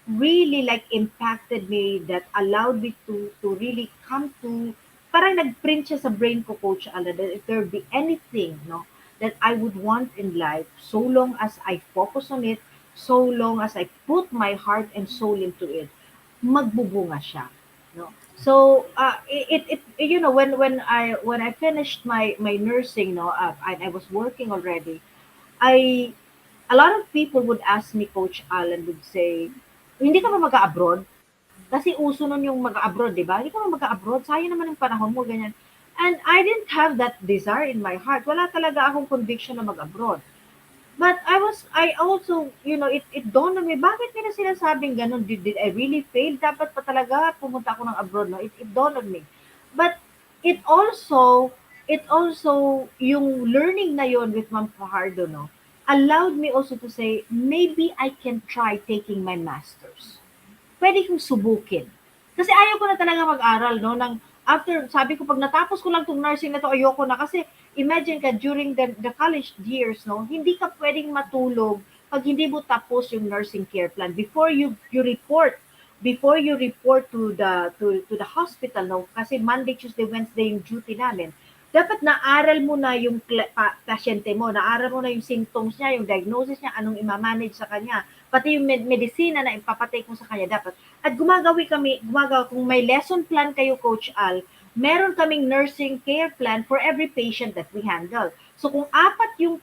really like impacted me, that allowed me to really come to, parang nag-print siya sa brain ko, Coach Alan, that if there be anything, no, that I would want in life, so long as I focus on it, so long as I put my heart and soul into it, magbubunga siya, no. So it you know, when I finished my nursing, no, I was working already. A lot of people would ask me, Coach Alan, would say, hindi ka ba mag-abroad? Kasi uso nun yung mag-abroad, di ba? Hindi ka ba mag-abroad? Sayang naman yung panahon mo, ganyan. And I didn't have that desire in my heart. Wala talaga akong conviction na mag-abroad. But I also, it dawned on me, bakit nila sinasabing ganun? Did I really fail? Dapat pa talaga pumunta ako ng abroad, no? It dawned on me. But it also, yung learning na yon with Ma'am Fajardo, no, allowed me also to say, maybe I can try taking my master's. Pwede kong subukin. Kasi ayaw ko na talaga mag-aral, no, after, sabi ko, pag natapos ko lang tong nursing na to, ayoko na kasi imagine ka during the college years, no, hindi ka pwedeng matulog pag hindi mo tapos yung nursing care plan before you report to the hospital, no, kasi Monday, Tuesday, Wednesday yung duty namin. Dapat naaral mo na yung pasyente mo, naaral mo na yung symptoms niya, yung diagnosis niya, anong i-manage sa kanya, pati yung medisina na ipapatake mo sa kanya dapat. At gumagawa kung may lesson plan kayo, Coach Al, meron kaming nursing care plan for every patient that we handle. So kung apat yung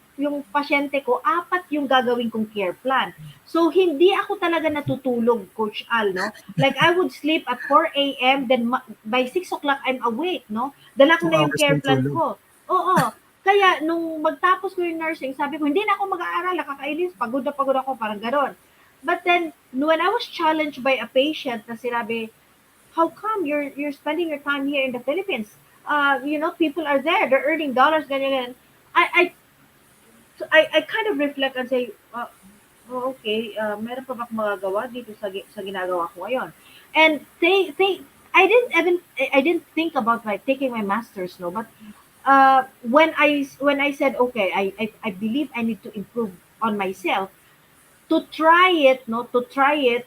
pasyente ko, apat yung gagawin kong care plan. So hindi ako talaga natutulog, Coach Al, no? Like I would sleep at 4 a.m. then by 6 o'clock I'm awake, no? Dala ko 2 na yung hours care ng plan tulog. ko. Oo. Kaya nung magtapos ko yung nursing, sabi ko, hindi na ako mag-aaral, nakakainis, pagod na pagod ako, parang gano'n. But then, when I was challenged by a patient na sinabi, how come you're spending your time here in the Philippines? People are there, they're earning dollars, ganyan. I kind of reflect and say, okay, meron pa ba akong magagawa dito sa ginagawa ko ngayon? And I didn't think about taking my masters, no, but when I said, okay, I believe I need to improve on myself to try it, no, to try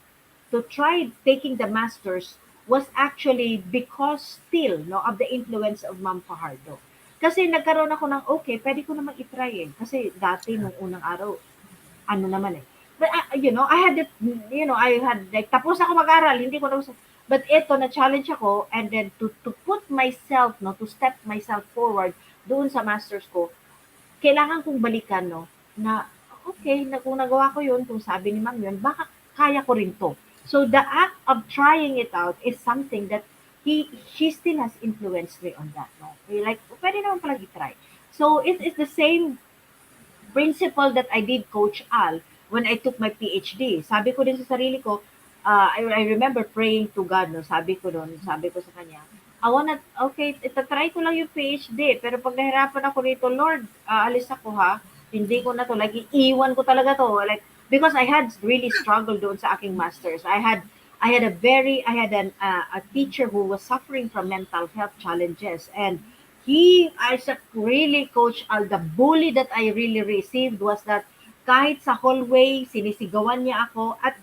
taking the masters was actually because still, no, of the influence of Ma'am Fajardo. Kasi nagkaroon ako ng, okay, pwede ko naman itry eh. Kasi dati nung unang araw, ano naman eh. But, I had, like, tapos ako mag-aral, hindi ko na, but ito, na-challenge ako, and then to put myself, no, to step myself forward doon sa masters ko, kailangan kong balikan, no, na, okay, kung nagawa ko yun, kung sabi ni Ma'am yun, baka kaya ko rin to. So the act of trying it out is something that she still has influenced me on that, no? Like, pwede naman pala i-try. So it's the same principle that I did, Coach Al, when I took my PhD. Sabi ko din sa sarili ko, I remember praying to God, no? Sabi ko sa kanya, okay, itatry ko lang yung PhD, pero pag nahirapan ako rito, Lord, alis ako ha, hindi ko na to, like, iiwan ko talaga to, like, because I had really struggled doon sa aking masters. I had a teacher who was suffering from mental health challenges, and I said, really, Coach Al, the bully that I really received was that kahit sa hallway, sinisigawan niya ako, at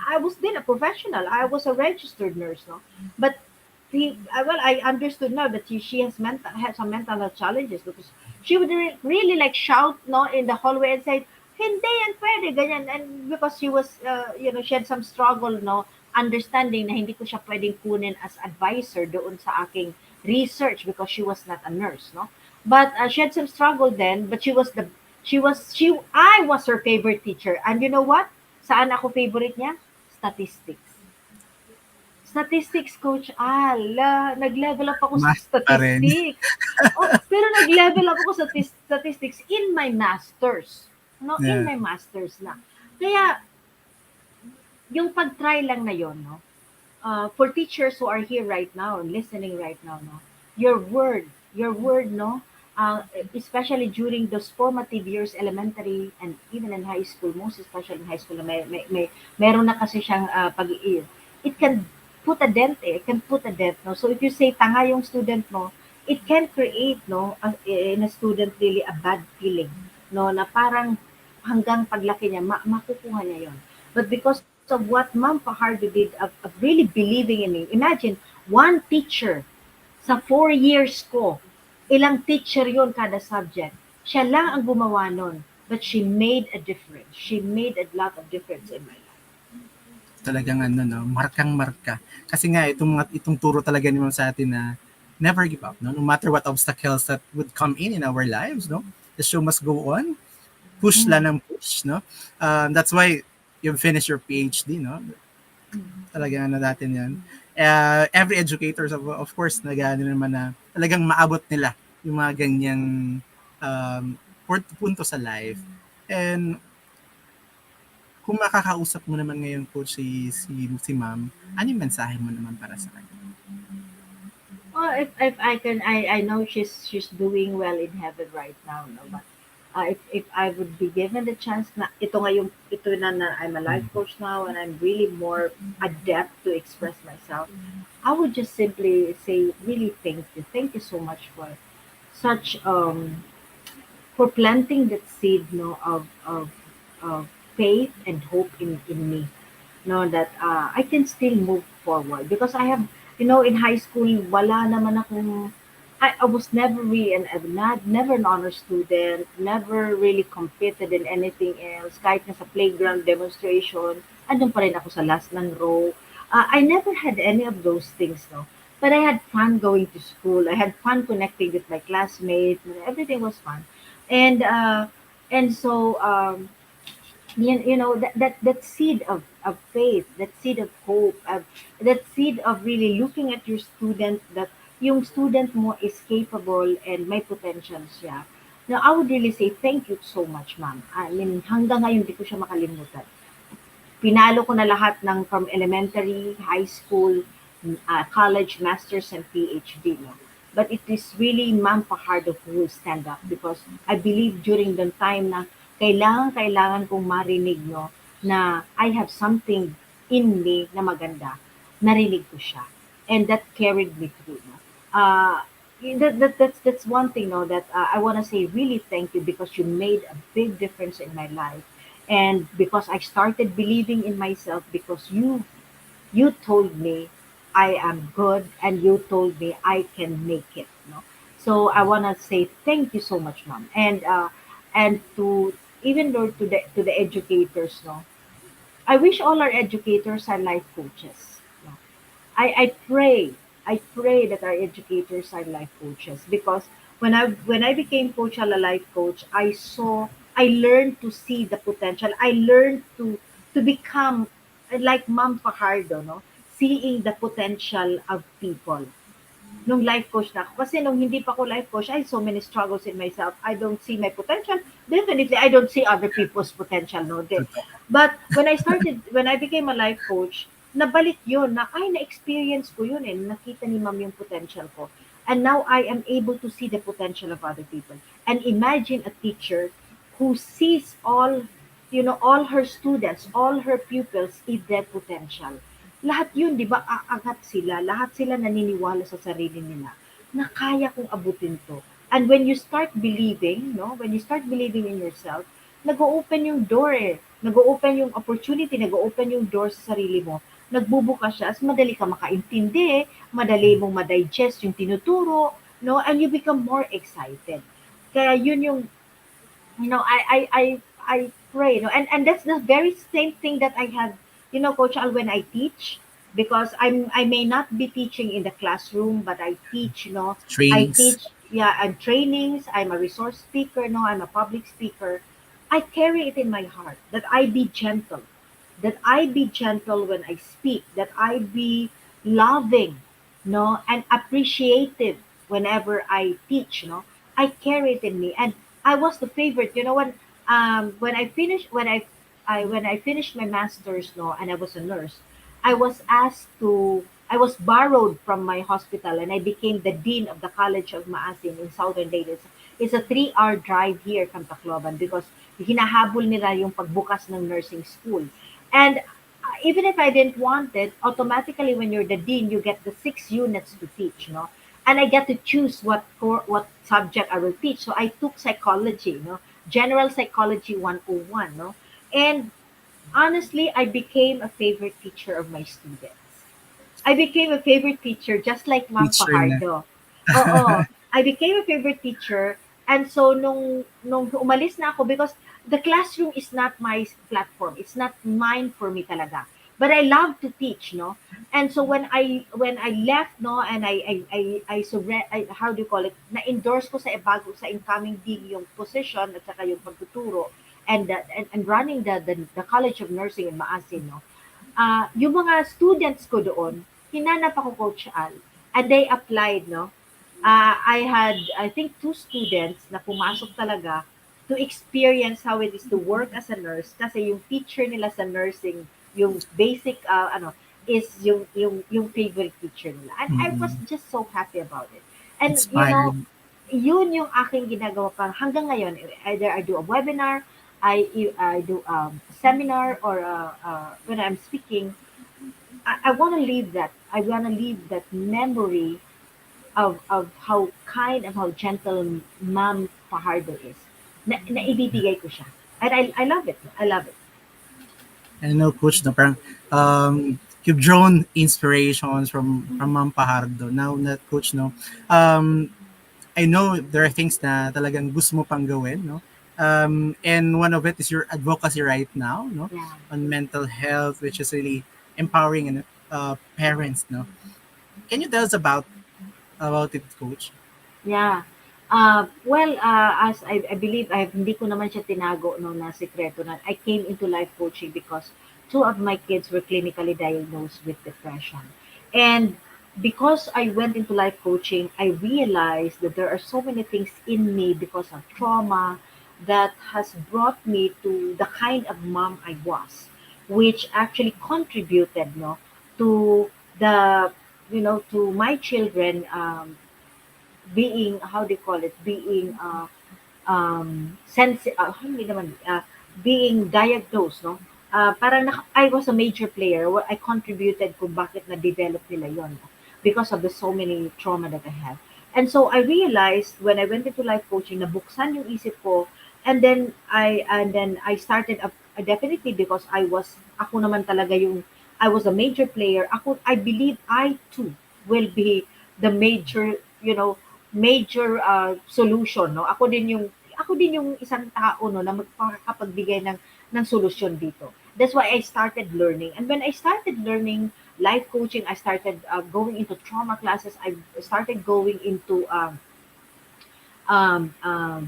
I was still a professional. I was a registered nurse, no? But I understood now that she had some mental health challenges because she would really like shout, no, in the hallway and say, hindi yan pwede, ganyan. And because she was, she had some struggle, no, understanding na hindi ko siya pwedeng kunin as advisor doon sa aking research because she was not a nurse, no. But she had some struggle then, but I was her favorite teacher. And you know what? Saan ako favorite niya? Statistics. Statistics, Coach Al. Nag-level up ako sa Math pa rin. statistics. Pero nag-level up ako sa statistics in my masters. No, in my masters na. Kaya, yung pag-try lang na yon, no, for teachers who are here right now, listening right now, no, your word, no, especially during those formative years, elementary and even in high school, most especially in high school, meron na kasi siyang it can put a dent, no. So if you say tanga yung student mo, it can create, no, in a student really a bad feeling, no, na parang hanggang paglaki niya, makukuha niya yon. But because of what Ma'am Fajardo did of really believing in me, imagine, one teacher sa 4 years ko, ilang teacher yon kada subject. Siya lang ang gumawa nun, but she made a difference. She made a lot of difference in my life. Talagang no, markang-marka. Kasi nga itong turo talaga ni Ma'am sa atin na never give up, no matter what obstacles that would come in our lives, no. The show must go on. Push lang ng push, no. That's why you finish your PhD, no. Talagang natin 'yan. Every educators of course nagano naman na talagang maabot nila yung mga ganyang punto sa life. And kung makakausap mo naman ngayon, Coach, si Ma'am, ano yung mensahe mo naman para sa kanya? Well, if I can, I know she's doing well in heaven right now, no, but if I would be given the chance na ito na I'm a life coach now and I'm really more adept to express myself, I would just simply say really thank you so much for such for planting that seed, no, of faith and hope in me, no, that I can still move forward because I have, in high school, wala naman akong, I was never really never an honor student, never really competed in anything else, kahit na sa playground demonstration, andun pa rin ako sa last ng row. I never had any of those things, no. But I had fun going to school. I had fun connecting with my classmates. Everything was fun, and so that seed of faith, that seed of hope, that seed of really looking at your student, that yung student mo is capable and may potential siya. Now, I would really say thank you so much, ma'am. I mean, hanggang ngayon, di ko siya makalimutan. Pinalo ko na lahat ng from elementary, high school, college, master's, and PhD. No? But it is really Ma'am Fajardo who will stand up because I believe during the time na kailangan kong marinig, no, na I have something in me na maganda, narinig ko siya. And that carried me through. No? That's one thing, no, that I want to say really thank you because you made a big difference in my life. And because I started believing in myself because you told me I am good and you told me I can make it. No? So I want to say thank you so much, mom. And to even though to the educators, no, I wish all our educators are life coaches. No? I pray that our educators are life coaches because when I became coach a life coach, I learned to see the potential. I learned to become like Mom Fajardo, no? Seeing the potential of people. Nung life coach na ako. Kasi nung hindi pa ako life coach, I had so many struggles in myself. I don't see my potential. Definitely, I don't see other people's potential. No? But when I became a life coach, nabalik yun na, ay, na-experience ko yun eh. Nakita ni ma'am yung potential ko. And now I am able to see the potential of other people. And imagine a teacher who sees all her students, all her pupils in their potential. Lahat yun, di ba, aangat sila. Lahat sila naniniwala sa sarili nila na kaya kong abutin to. And when you start believing, no, when you start believing in yourself, nag-open yung door eh. Nag-open yung opportunity, nag-open yung door sa sarili mo. Nagbubukas siya, as madali ka makaintindi, madali mong ma-digest yung tinuturo, no, and you become more excited. Kaya yun yung, I pray, no, and that's the very same thing that I had, Coach Al, when I teach, because I may not be teaching in the classroom, but I teach, I Trainings. teach, yeah, and trainings. I'm a resource speaker, no, I'm a public speaker. I carry it in my heart that I be gentle when I speak, that I be loving, no, and appreciative whenever I teach, no. I carry it in me, and I was the favorite. When I finished my master's, no, and I was a nurse, I was borrowed from my hospital, and I became the dean of the College of Maasin in Southern Leyte. It's a 3-hour drive here from Tacloban because hinahabol nila yung pagbukas ng nursing school. And even if I didn't want it, automatically when you're the dean, you get the 6 units to teach, no? And I get to choose what subject I will teach. So I took psychology, no? General Psychology 101, no? And honestly, I became a favorite teacher of my students. I became a favorite teacher just like Ma'am Teacher na. Fajardo. Oo. I became a favorite teacher, and so nung umalis na ako because the classroom is not my platform. It's not mine for me talaga. But I love to teach, no? And so when I left, no, and how do you call it? Na-endorse ko sa incoming dean yung position at saka yung pagtuturo and running the College of Nursing in Maasin, no? Yung mga students ko doon, hinanap ako, Coach Al, and they applied, no? I had, I think, 2 students na pumasok talaga to experience how it is to work as a nurse kasi yung teacher nila sa nursing, yung basic, is yung favorite teacher nila. And I was just so happy about it. And, Inspiring. yun yung aking ginagawa pa hanggang ngayon. Either I do a webinar, I do a seminar, or when I'm speaking, I want to leave that. I want to leave that memory of how kind and how gentle Ma'am Fajardo is. Na ibibigay ko siya. And I love it. I love it. I know, Coach, no, parang you've drawn inspirations from Ma'am Pajardo. Now, na Coach, no, I know there are things na talagang gusto mo pang gawin, no? And one of it is your advocacy right now, no, Yeah. on mental health, which is really empowering and parents, no. Can you tell us about it, Coach? Yeah. Well, as I believe, hindi ko naman siya tinago no na sikreto na I came into life coaching because two of my kids were clinically diagnosed with depression. And because I went into life coaching, I realized that there are so many things in me because of trauma that has brought me to the kind of mom I was, which actually contributed, no, to the, to my children being, how do you call it, being hindi naman, being diagnosed, no? Parang I was a major player. I contributed kung bakit na-develop nila yon, no? Because of the so many trauma that I had. And so I realized when I went into life coaching, nabuksan yung isip ko, and then I started definitely because ako naman talaga yung I was a major player. I believe I too will be the major solution, no. Ako din yung isang tao, no, na magkakapagbigay ng solusyon dito. That's why I started learning. And when I started learning life coaching, I started going into trauma classes. I started going into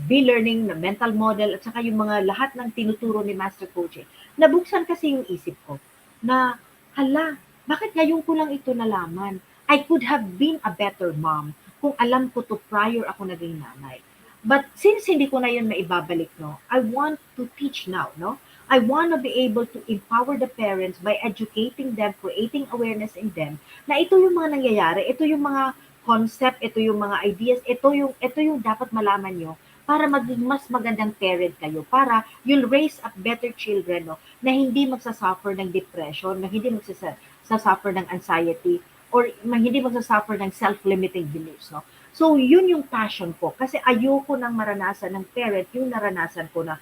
be-learning na mental model at saka yung mga lahat ng tinuturo ni Master Coach. Nabuksan kasi yung isip ko na, hala, bakit ngayon ko lang ito nalaman? I could have been a better mom kung alam ko to prior ako naging nanay. But since hindi ko na yun maibabalik, no, I want to teach now, no? I want to be able to empower the parents by educating them, creating awareness in them, na ito yung mga nangyayari, ito yung mga concept, ito yung mga ideas, ito yung dapat malaman nyo para maging mas magandang parent kayo, para you'll raise up better children, no, na hindi magsasuffer ng depression, na hindi magsasuffer ng anxiety, or hindi magsasuffer ng self-limiting beliefs, no? So, yun yung passion ko. Kasi ayoko nang maranasan ng parent yung naranasan ko na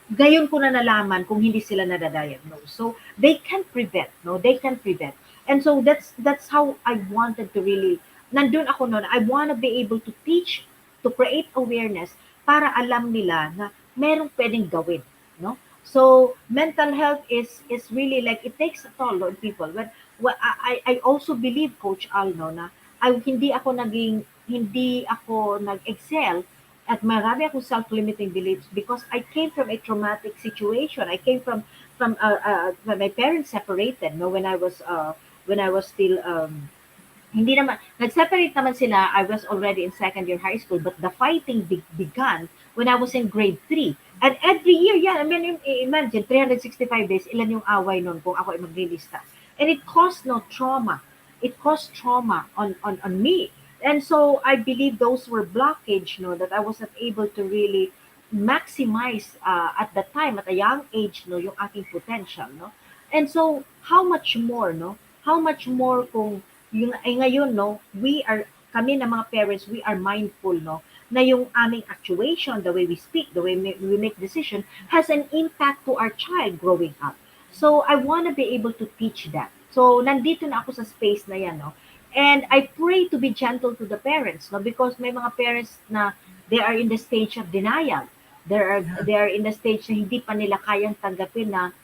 gayon ko na nalaman kung hindi sila nadadiagnose. So, they can prevent, no? They can prevent. And so, that's how I wanted to really, nandun ako noon, I want to be able to teach, to create awareness para alam nila na merong pwedeng gawin, no? So, mental health is really like, it takes a toll on people. But I also believe, Coach Al, no, na hindi ako nag-excel at marami akong self-limiting beliefs because I came from a traumatic situation. I came from my parents separated, no, when I was still hindi naman nag-separate naman sila. I was already in second year high school, but the fighting began when I was in grade 3. And every year, yeah, I mean, imagine 365 days, ilan yung away nun kung ako ay maglilista. And it caused no trauma. It caused trauma on me. And so I believe those were blockage, no, that I wasn't able to really maximize at that time, at a young age, no, yung aking potential, no. And so how much more, no? How much more kung yung ngayon, no, kami na mga parents, we are mindful, no, na yung aming actuation, the way we speak, the way we make decision has an impact to our child growing up. So I want to be able to teach that. So nandito na ako sa space na yan, no. And I pray to be gentle to the parents, no, because may mga parents na they are in the stage of denial. They are in the stage na hindi pa nila kayang tanggapin na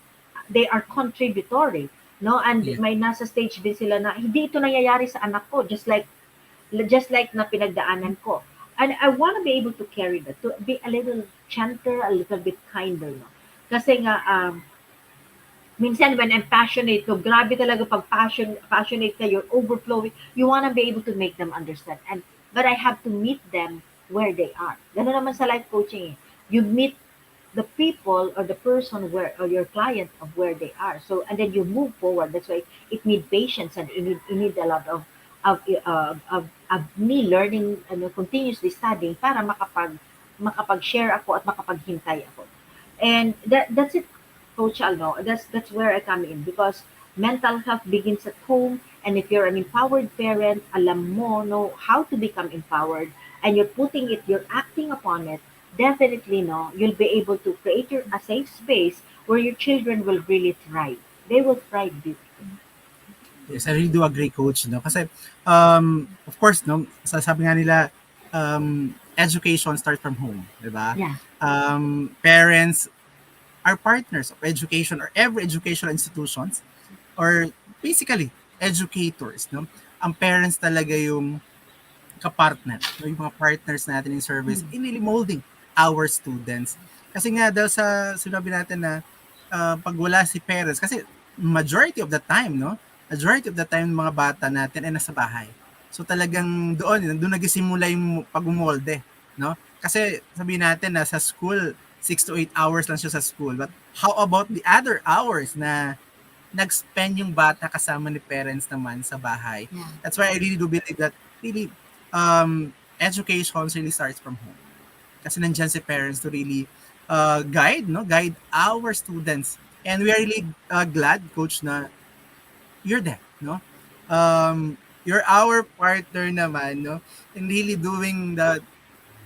they are contributory, no, and Yeah. may nasa stage din sila na hindi ito nangyayari sa anak ko, just like na pinagdaanan ko. And I want to be able to carry that, to be a little gentler, a little bit kinder, no, kasi nga minsan when I'm passionate, so grabe talaga pag passionate kayo, overflowing, you wanna be able to make them understand. But I have to meet them where they are. Ganun naman sa life coaching. You meet the people or the person or your client of where they are. So, and then you move forward. That's why it needs patience, and it need a lot of me learning, continuously studying para makapag-share ako at makapaghintay ako. And that's it, Coach Alno. That's where I come in because mental health begins at home, And if you're an empowered parent, alam mo, know how to become empowered, and you're putting it, you're acting upon it, definitely, no, you'll be able to create a safe space where your children will really thrive. They will thrive beautifully. Yes, I really do agree, Coach. No? Kasi, of course, no, sabi nga nila, education starts from home, di ba? Yeah. Parents are partners of education or every educational institutions or basically educators. No? Ang parents talaga yung kapartner, no? Yung mga partners natin in service Mm. in really molding our students. Kasi nga dahil sa sinabi natin na pag wala si parents, kasi majority of the time, no? Majority of the time mga bata natin ay nasa bahay. So talagang doon nagsisimula yung pagmumolde, no? Kasi sabihin natin na sa school, 6 to 8 hours lang siya sa school. But how about the other hours na nag-spend yung bata kasama ni parents naman sa bahay? Yeah. That's why I really do believe that really education really starts from home. Kasi nandiyan si parents to really guide our students. And we are really glad, Coach, na you're there, no? You're our partner naman, no? In really doing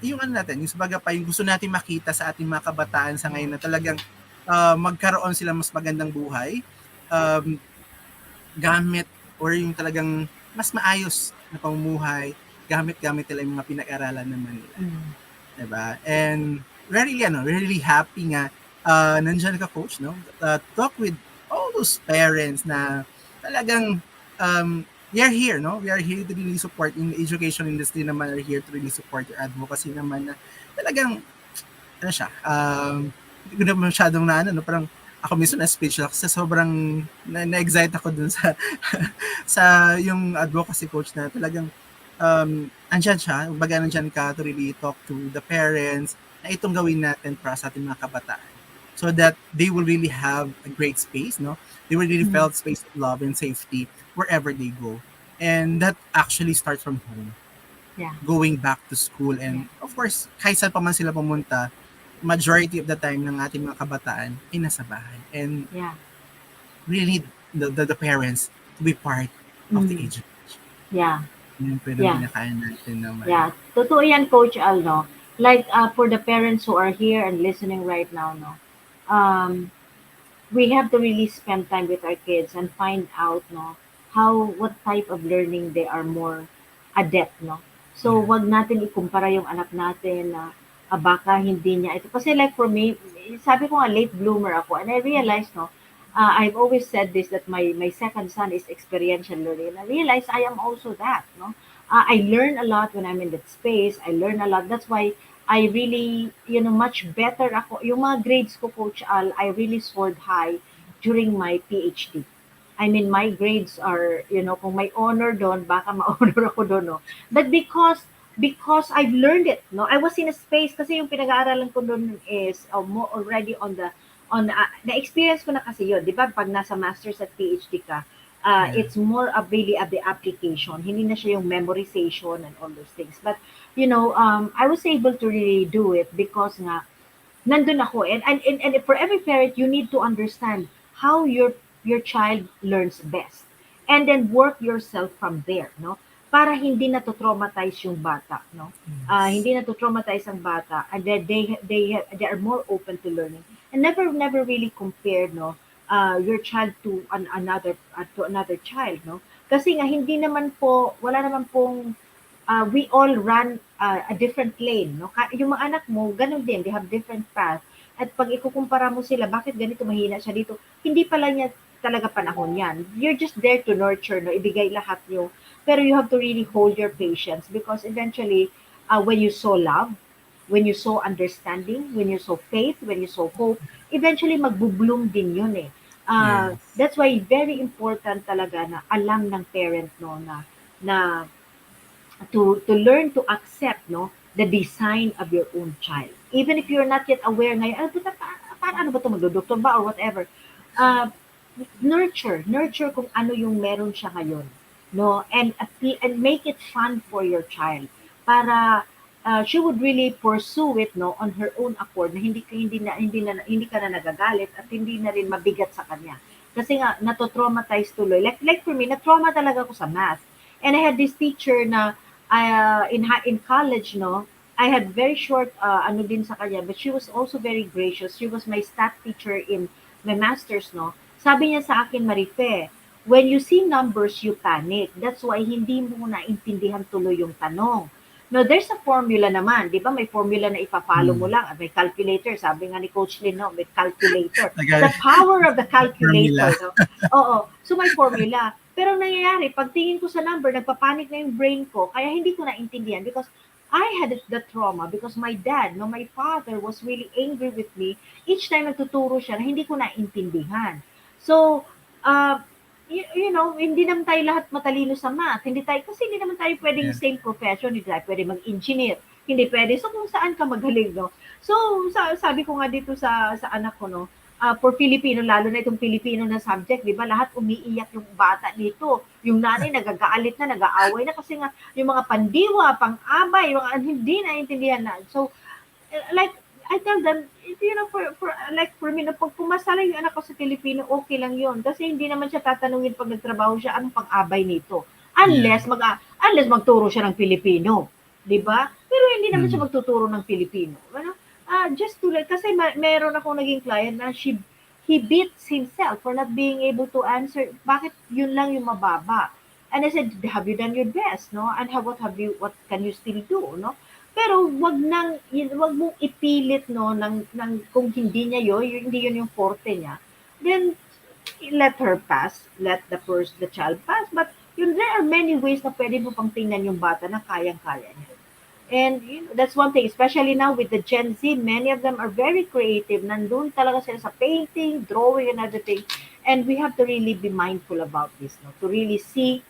yung ano natin, yung sabaga pa, yung gusto natin makita sa ating mga kabataan sa ngayon na talagang magkaroon sila mas magandang buhay, gamit or yung talagang mas maayos na pamumuhay, gamit nila yung mga pinag-aralan naman nila. Diba? And we're really happy nga nandiyan ka, Coach, no? Talk with all those parents na talagang we are here, no? We are here to really support in the education industry naman, are here to really support your advocacy naman na talagang ano siya, hindi ko na masyadong no, parang ako mismo na speech kasi sobrang na-excite ako dun sa sa yung advocacy coach na talagang andyan siya, baga nandyan ka to really talk to the parents na itong gawin natin para sa ating mga kabataan so that they will really have a great space, no? They will really felt space of love and safety wherever they go. And that actually starts from home. Yeah. Going back to school and of course, kahit saan pa man sila pumunta, majority of the time ng ating mga kabataan ay nasa bahay. And really need the parents to be part of the education. Yeah. Yun po yung pinakain natin naman. Yeah. Totoo yan, Coach Al, no? Like, for the parents who are here and listening right now, no? We have to really spend time with our kids and find out, no? What type of learning they are more adept, no? So, wag natin ikumpara yung anak natin na baka hindi niya ito. Kasi like for me, sabi ko nga late bloomer ako and I realized, no, I've always said this that my second son is experiential learning and I realized I am also that, no. I learn a lot when I'm in that space. I learn a lot. That's why I really, much better ako. Yung mga grades ko, Coach Al, I really scored high during my PhD. I mean, my grades are, kung may honor doon, baka ma-honor ako doon, no. But because I've learned it, no, I was in a space kasi yung pinag-aaralan ko doon is more already on the na-experience ko na kasi yun, di ba? Pag nasa master's at PhD ka, it's more of really of the application. Hindi na siya yung memorization and all those things. But, I was able to really do it because nga, nandun ako. And for every parent, you need to understand how your child learns best. And then work yourself from there, no? Para hindi na to traumatize yung bata, no? Hindi na to traumatize ang bata, and then they are more open to learning, and never really compared, no, your child to another child, no? Kasi nga hindi naman po, wala naman pong we all run a different lane, no? Yung mga anak mo, ganun din, they have different path. At pag ikukumpara mo sila, bakit ganito mahina siya dito? Hindi pala niya talaga panahon yan. You're just there to nurture, no? Ibigay lahat yung pero you have to really hold your patience because eventually, when you sow love, when you sow understanding, when you sow faith, when you sow hope, eventually magbo-bloom din yun eh. That's why very important talaga na alam ng parent, no, na to learn to accept, no, the design of your own child. Even if you're not yet aware ngayon, paano ba ito, magdodoktor ba or whatever. Nurture kung ano yung meron siya ngayon. No, and make it fun for your child para she would really pursue it, no, on her own accord na hindi ka na nagagalit at hindi na rin mabigat sa kanya. Kasi nga, nato-traumatize tuloy. Like for me, na-trauma talaga ako sa math. And I had this teacher na in college, no, I had very short ano din sa kanya, but she was also very gracious. She was my stat teacher in my master's, no. Sabi niya sa akin, Marife, when you see numbers, you panic. That's why hindi mo naintindihan tuloy yung tanong. No, there's a formula naman, 'di ba? May formula na ipa-follow mo lang at may calculator. Sabi nga ni Coach Lynn, no, may calculator. The power of the calculator, no? Oo. So may formula. Pero nangyayari, pagtingin ko sa number, nagpapanik na yung brain ko, kaya hindi ko naintindihan because I had the trauma because my dad, no, my father was really angry with me each time nagtuturo siya na hindi ko naintindihan. So, you know, hindi naman tayo lahat matalino sa math. Hindi tayo, kasi hindi naman tayo pwedeng same profession, hindi tayo pwede mag-engineer. Hindi pwede. So, kung saan ka magaling, no? So, sabi ko nga dito sa anak ko, no, for Filipino, lalo na itong Filipino na subject, di ba, lahat umiiyak yung bata dito. Yung nanay nagagaalit na, nag-aaway na kasi nga yung mga pandiwa, pang-abay, yung hindi naintindihan na. So, like, I tell them, you know, for me, pag pumasala yung anak ko sa Filipino, okay lang yun. Kasi hindi naman siya tatanungin pag nagtrabaho siya, anong pang-abay nito? Unless magturo siya ng Filipino. Di ba? Pero hindi naman siya magtuturo ng Filipino. Ano? Just to like, kasi meron akong naging client na he beats himself for not being able to answer. Bakit yun lang yung mababa? And I said, have you done your best, no? And what can you still do, no? Pero wag mong ipilit, no, ng kung hindi niya hindi yun yung forte niya, then let her pass, let the child pass. But there are many ways na pwede mo pang tingnan yung bata na kayang-kaya niya. And you know, that's one thing, especially now with the Gen Z, many of them are very creative. Nandun talaga sila sa painting, drawing, and everything. And we have to really be mindful about this, no, to really see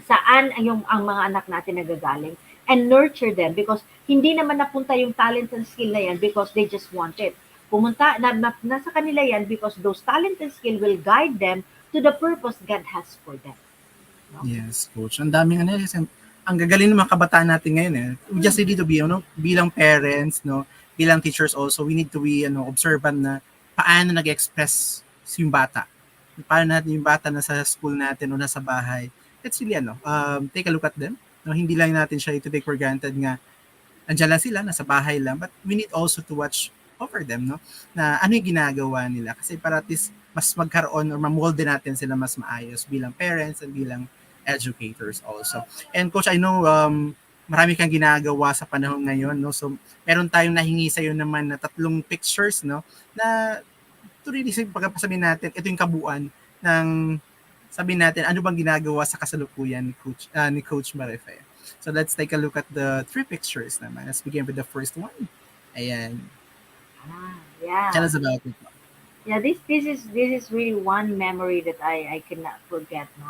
saan ang mga anak natin nagagaling and nurture them because hindi naman napunta yung talent and skill na yan because they just want it. Pumunta, nasa kanila yan because those talent and skill will guide them to the purpose God has for them. No? Yes, Coach. Ang daming ang gagaling ng mga kabataan natin ngayon eh. We just need to be, bilang parents, no, bilang teachers also, we need to be observant na paano nag-express yung bata. Paano natin yung bata na sa school natin o nasa bahay. Let's really take a look at them. No, hindi lang natin siya to take for granted nga andyan lang sila, nasa bahay lang, but we need also to watch over them, no? Na ano yung ginagawa nila kasi para at least mas magkaroon or mamolde natin sila mas maayos bilang parents and bilang educators also. And Coach, I know marami kang ginagawa sa panahon ngayon, no? So meron tayong nahingi sa iyo naman na 3 pictures, no? Na to really pagpasabihin natin, ito yung kabuuan ng sabihin natin ano bang ginagawa sa kasalukuyan ni Coach Marife. So let's take a look at the 3 pictures naman. Let's begin with the first one. Ayan. Yeah. Tell us about it. Yeah, this is really one memory that I cannot forget. No,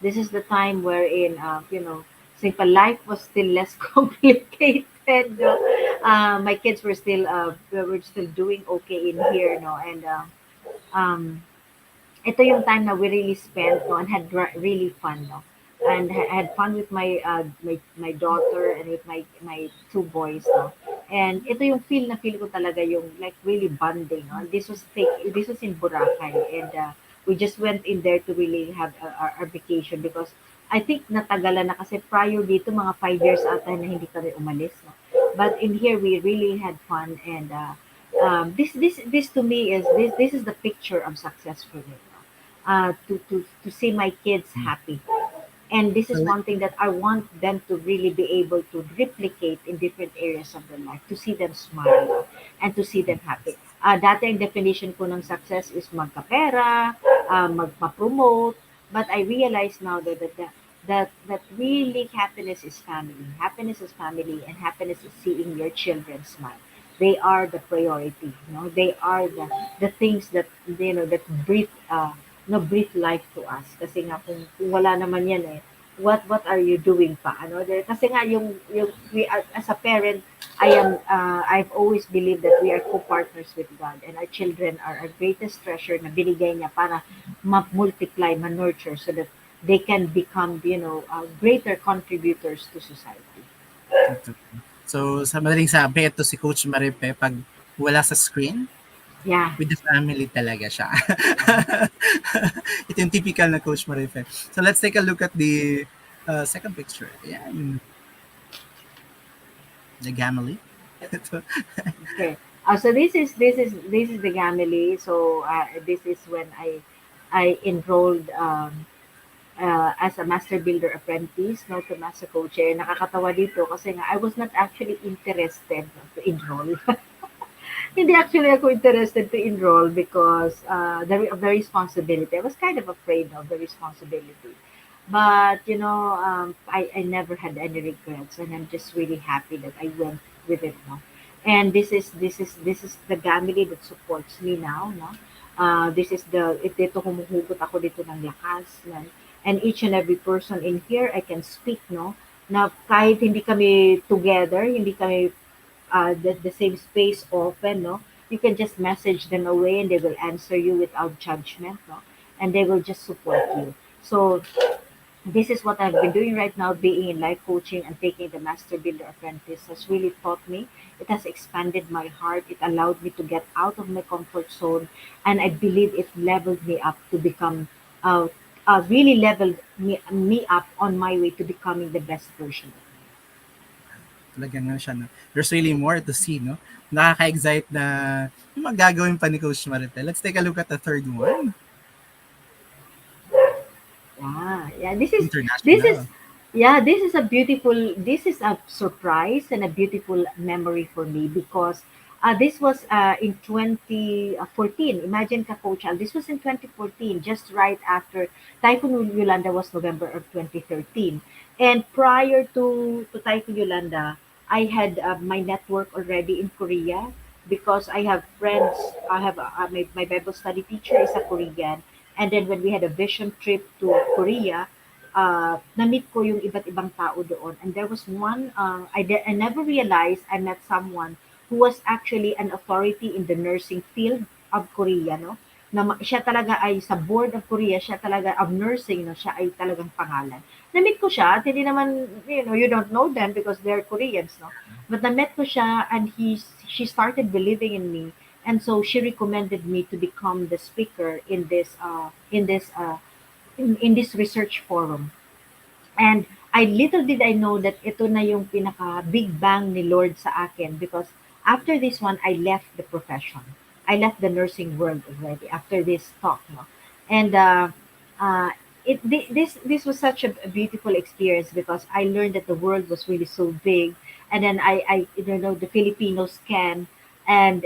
this is the time wherein you know, simple life was still less complicated. No? My kids were still doing okay in here, no, and ito yung time na we really spent, no, and had really fun, no, and had fun with my daughter and with my 2 boys, no. And ito yung feel ko talaga yung like really bonding, no. This was in Boracay, and we just went in there to really have our vacation because I think natagalan na kasi prior dito mga 5 years ata na hindi kami umalis, no. But in here we really had fun, and this to me is this is the picture of success for me. To see my kids happy. And this is one thing that I want them to really be able to replicate in different areas of their life, to see them smile and to see them happy. Dati ang definition ko ng success is magkapera, magpa-promote, but I realize now that really happiness is family. Happiness is family, and happiness is seeing your children smile. They are the priority, no? They are the things that that breathe breathe life to us. Kasi nga kung wala naman yan eh, what are you doing pa? Kasi nga yung we are, as a parent, I've always believed that we are co-partners with God, and our children are our greatest treasure na binigay niya para ma-multiply, ma-nurture so that they can become, greater contributors to society. So, sa madaling sabi, ito si Coach Marife, pag wala sa screen, Yeah. With the family talaga siya. Yeah. Ito yung typical na Coach Marife. So let's take a look at the second picture. Ayan, the family. Ito. Okay. So this is the family. So this is when I enrolled as a master builder apprentice, no, to master coach. Nakakatawa dito kasi nga I was not actually interested, no, to enroll. Hindi actually ako interested to enroll because the responsibility. I was kind of afraid of the responsibility. But I never had any regrets, and I'm just really happy that I went with it. No? And this is the family that supports me now. No? This is dito humuhugot ako dito ng lakas. No? And each and every person in here, I can speak, no? Na kahit hindi kami together, hindi kami the same space often, no? You can just message them away and they will answer you without judgment, no? And they will just support you. So this is what I've been doing right now, being in life coaching and taking the Master Builder Apprentice has really taught me. It has expanded my heart. It allowed me to get out of my comfort zone. And I believe it leveled me up to become, really leveled me up on my way to becoming the best version. Talaga nga siya, no? There's really more to see, no? Nakaka-excite na yung magagawin pa ni Coach Marife. Let's take a look at the third one. Yeah. This is International. this is a surprise and a beautiful memory for me because this was in 2014. Imagine ka, Coach Al, this was in 2014, just right after Typhoon Yolanda was November of 2013. And prior to Typhoon Yolanda, I had my network already in Korea because I have friends. I have my Bible study teacher is a Korean. And then when we had a vision trip to Korea, na-meet ko yung iba't ibang tao doon. And there was one, I never realized I met someone who was actually an authority in the nursing field of Korea, no? Siya talaga ay sa board of Korea, siya talaga of nursing, no? Siya ay talagang pangalan. Na-meet ko siya at hindi naman, you don't know them because they're Koreans, no? But na-met ko siya and she started believing in me. And so she recommended me to become the speaker in this research forum. And I little did I know that ito na yung pinaka big bang ni Lord sa akin because after this one I left the profession. I left the nursing world already after this talk, no. And this was such a beautiful experience because I learned that the world was really so big. And then I the Filipinos can. And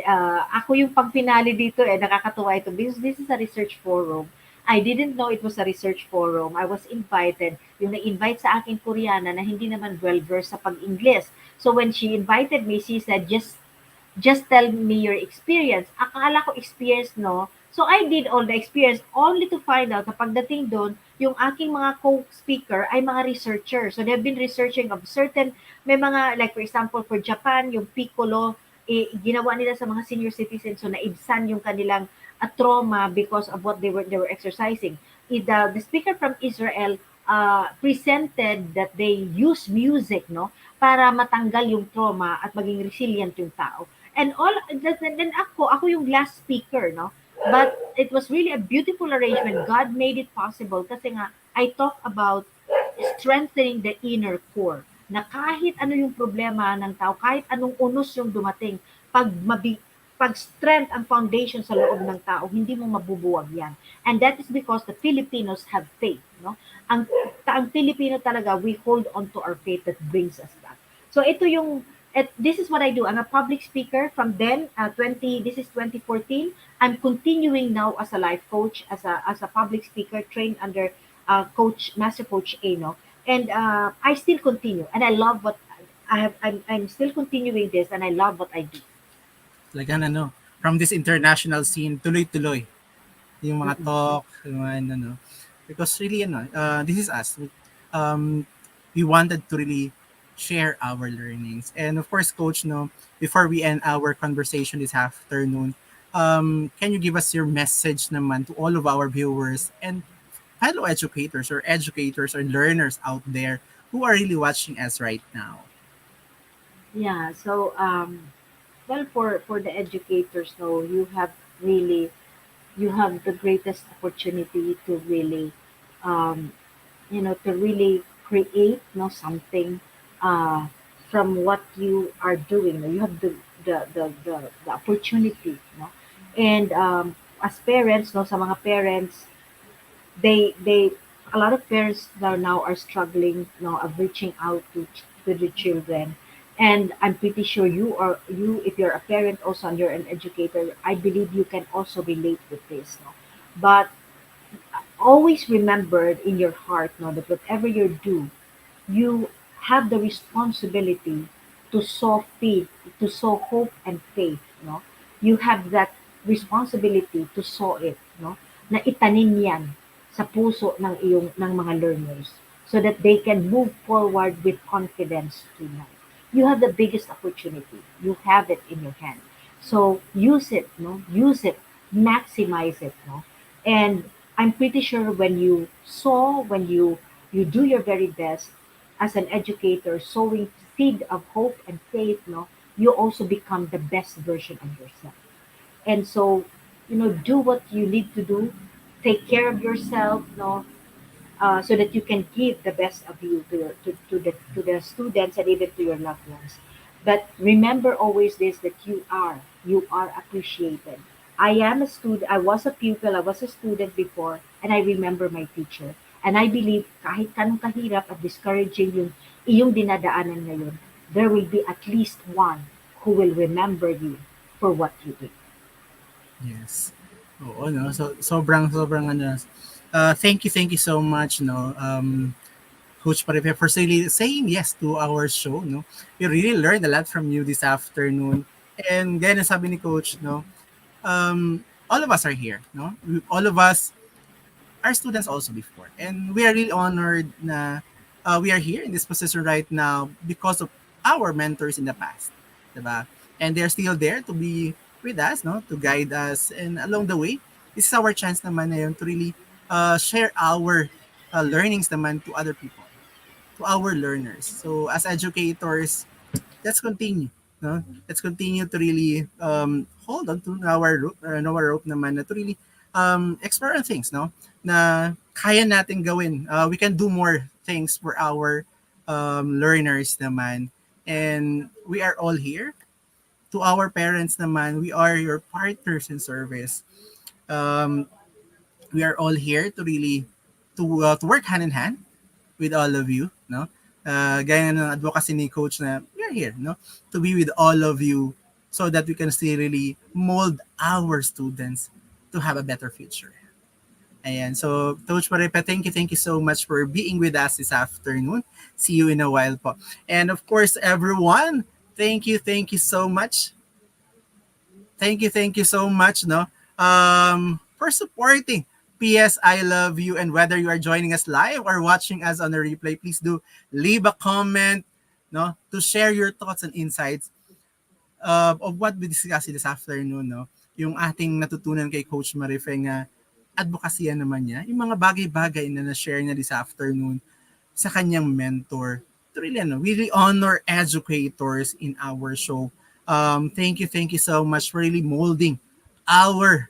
ako yung pagpinali dito nakakatuwa ito because this is a research forum. I didn't know it was a research forum. I was invited. Yung na-invite sa akin Koreana na hindi naman well-versed sa pag-Ingles. So when she invited me, she said, just tell me your experience. Akala ko experience, no? So I did all the experience only to find out na pagdating doon, yung aking mga co-speaker ay mga researcher. So they've been researching of certain, may mga, like for example, for Japan, yung piccolo, ginawa nila sa mga senior citizens. So naibsan yung kanilang trauma because of what they were exercising. The speaker from Israel presented that they use music, no, para matanggal yung trauma at maging resilient yung tao. And then ako yung last speaker, no? But it was really a beautiful arrangement. God made it possible kasi nga I talk about strengthening the inner core na kahit ano yung problema ng tao, kahit anong unos yung dumating, pag pag strength ang foundation sa loob ng tao, hindi mo mabubuwag yan. And that is because the Filipinos have faith, no? Ang Filipino talaga, we hold on to our faith that brings us back. So this is what I do. I'm a public speaker from then, this is 2014. I'm continuing now as a life coach, as a public speaker trained under Master Coach Ano. And I still continue, and I love what I'm still continuing this, and I love what I do. Like from this international scene, tuloy-tuloy. Yung mga talk, yung mga because really, this is us. We wanted to really share our learnings. And of course, Coach, before we end our conversation this afternoon, can you give us your message naman to all of our viewers and fellow educators or learners out there who are really watching us right now? Yeah, so well, for the educators, no, you have really, you have the greatest opportunity to really, um, to really create, something uh, from what you are doing. You have the opportunity, and as parents, sa mga parents, they a lot of parents now are struggling, of reaching out to the children. And I'm pretty sure you, if you're a parent also and you're an educator, I believe you can also relate with this, but always remember in your heart, that whatever you do, you have the responsibility to sow faith, to sow hope and faith, You have that responsibility to sow it, Na itanim 'yan sa puso ng mga learners so that they can move forward with confidence tonight. You have the biggest opportunity. You have it in your hand. So use it, Use it, maximize it, And I'm pretty sure when you do your very best as an educator, sowing seed of hope and faith, you also become the best version of yourself. And so, do what you need to do, take care of yourself, so that you can give the best of you to the students and even to your loved ones. But remember always this, that you are appreciated. I am a student, I was a pupil, I was a student before, and I remember my teacher. And I believe kahit kanong kahirap at discouraging yung iyong dinadaanan ngayon, there will be at least one who will remember you for what you did. Yes. Oo, no? So, sobrang ano. Thank you so much, no? Coach Marife, for saying yes to our show, no? We really learned a lot from you this afternoon. And gaya na sabi ni Coach, no? All of us are here, no? All of us are students also before. And we are really honored na we are here in this position right now because of our mentors in the past. Diba? And they're still there to be with us, no? To guide us. And along the way, this is our chance naman na yun to really share our learnings naman to other people, to our learners. So as educators, let's continue. No? Let's continue to really hold on to our rope naman na to really explore things, no? Na kaya natin gawin. We can do more things for our learners naman. And we are all here. To our parents naman, we are your partners in service. Um, we are all here to really to work hand in hand with all of you, no? Gaya ng advocacy ni Coach na we're here, no? To be with all of you so that we can still really mold our students to have a better future. Ayan. So, Coach Marife, thank you so much for being with us this afternoon. See you in a while po. And of course, everyone, thank you so much. Thank you so much, no? For supporting PS I Love You. And whether you are joining us live or watching us on the replay, please do leave a comment, no, to share your thoughts and insights of what we discussed this afternoon, no? Yung ating natutunan kay Coach Marife nga advocacy naman niya, yung mga bagay-bagay na na-share niya this afternoon sa kanyang mentor. To really, we really honor educators in our show. Thank you so much for really molding our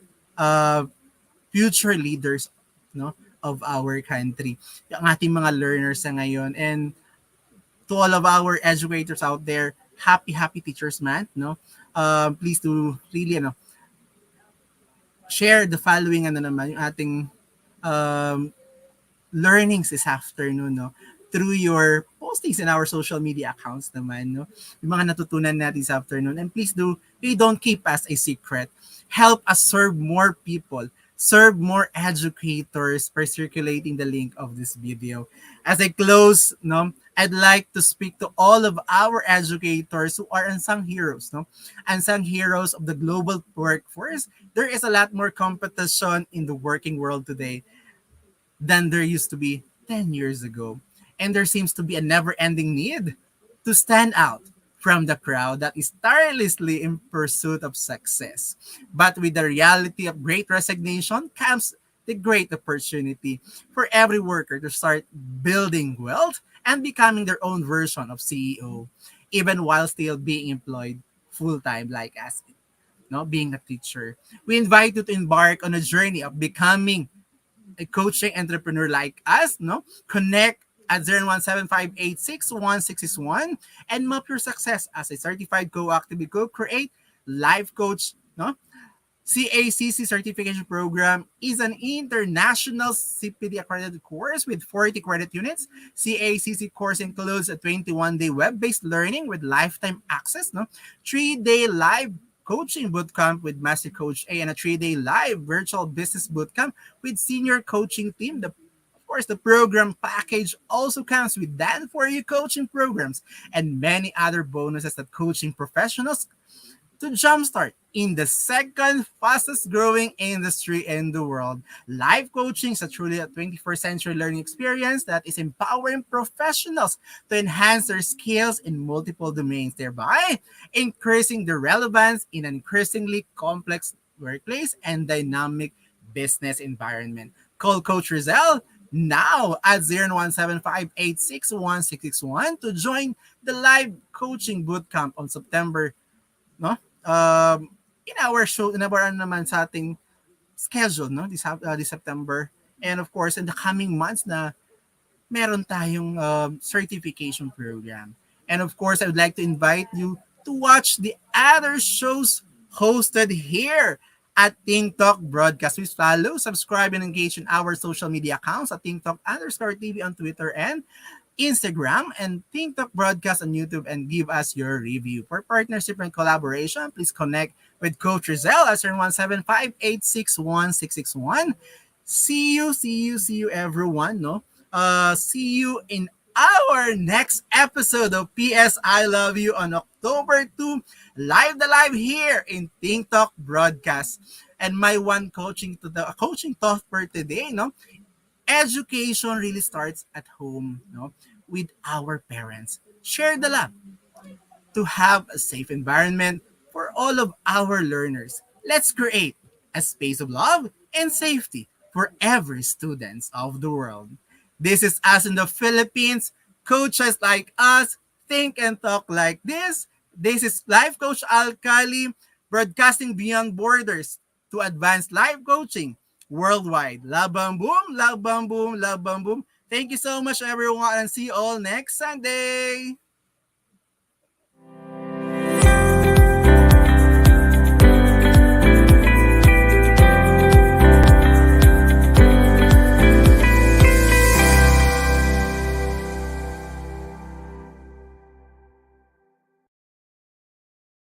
future leaders, no, of our country. Yung ating mga learners sa ngayon. And to all of our educators out there, happy Teachers Month, no? Please do really share the following naman yung ating um, learnings this afternoon, no? Through your postings in our social media accounts naman, no? Yung mga natutunan natin this afternoon. And please really don't keep us a secret. Help us serve more people, serve more educators by circulating the link of this video. As I close, no, I'd like to speak to all of our educators who are unsung heroes, no? Unsung heroes of the global workforce. There is a lot more competition in the working world today than there used to be 10 years ago. And there seems to be a never-ending need to stand out from the crowd that is tirelessly in pursuit of success. But with the reality of great resignation comes the great opportunity for every worker to start building wealth and becoming their own version of CEO, even while still being employed full-time like us. no, being a teacher. We invite you to embark on a journey of becoming a coaching entrepreneur like us, no? Connect at 017586161 and map your success as a certified co-active co-create life coach, no? CACC certification program is an international CPD accredited course with 40 credit units. CACC course includes a 21-day web-based learning with lifetime access, no? 3-day live coaching bootcamp with Master Coach A and a 3-day live virtual business bootcamp with senior coaching team. Of course, the program package also comes with Dan for You coaching programs and many other bonuses that coaching professionals to jumpstart in the second fastest growing industry in the world. Life coaching is a truly a 21st century learning experience that is empowering professionals to enhance their skills in multiple domains, thereby increasing their relevance in an increasingly complex workplace and dynamic business environment. Call Coach Rizal now at 0175861661 to join the live coaching bootcamp on September, no? In our show, in our ano naman sa ating schedule, no? This September. And of course, in the coming months na meron tayong certification program. And of course, I would like to invite you to watch the other shows hosted here at Think Talk Broadcast. Please follow, subscribe, and engage in our social media accounts at Think Talk _ TV on Twitter and Instagram, and Think Talk Broadcast on YouTube, and give us your review. For partnership and collaboration, please connect with Coach Rizal at 0175861661. See you everyone, no? See you in our next episode of PS I Love You on October 2, live here in Think Talk Broadcast. And my one coaching thought for today, no? Education really starts at home, no? With our parents. Share the love to have a safe environment for all of our learners. Let's create a space of love and safety for every student of the world. This is us in the Philippines. Coaches like us think and talk like this. This is Life Coach Kalli, broadcasting beyond borders to advance life coaching worldwide. Love bam boom, love bam boom, love bam boom. Thank you so much, everyone, and see you all next Sunday.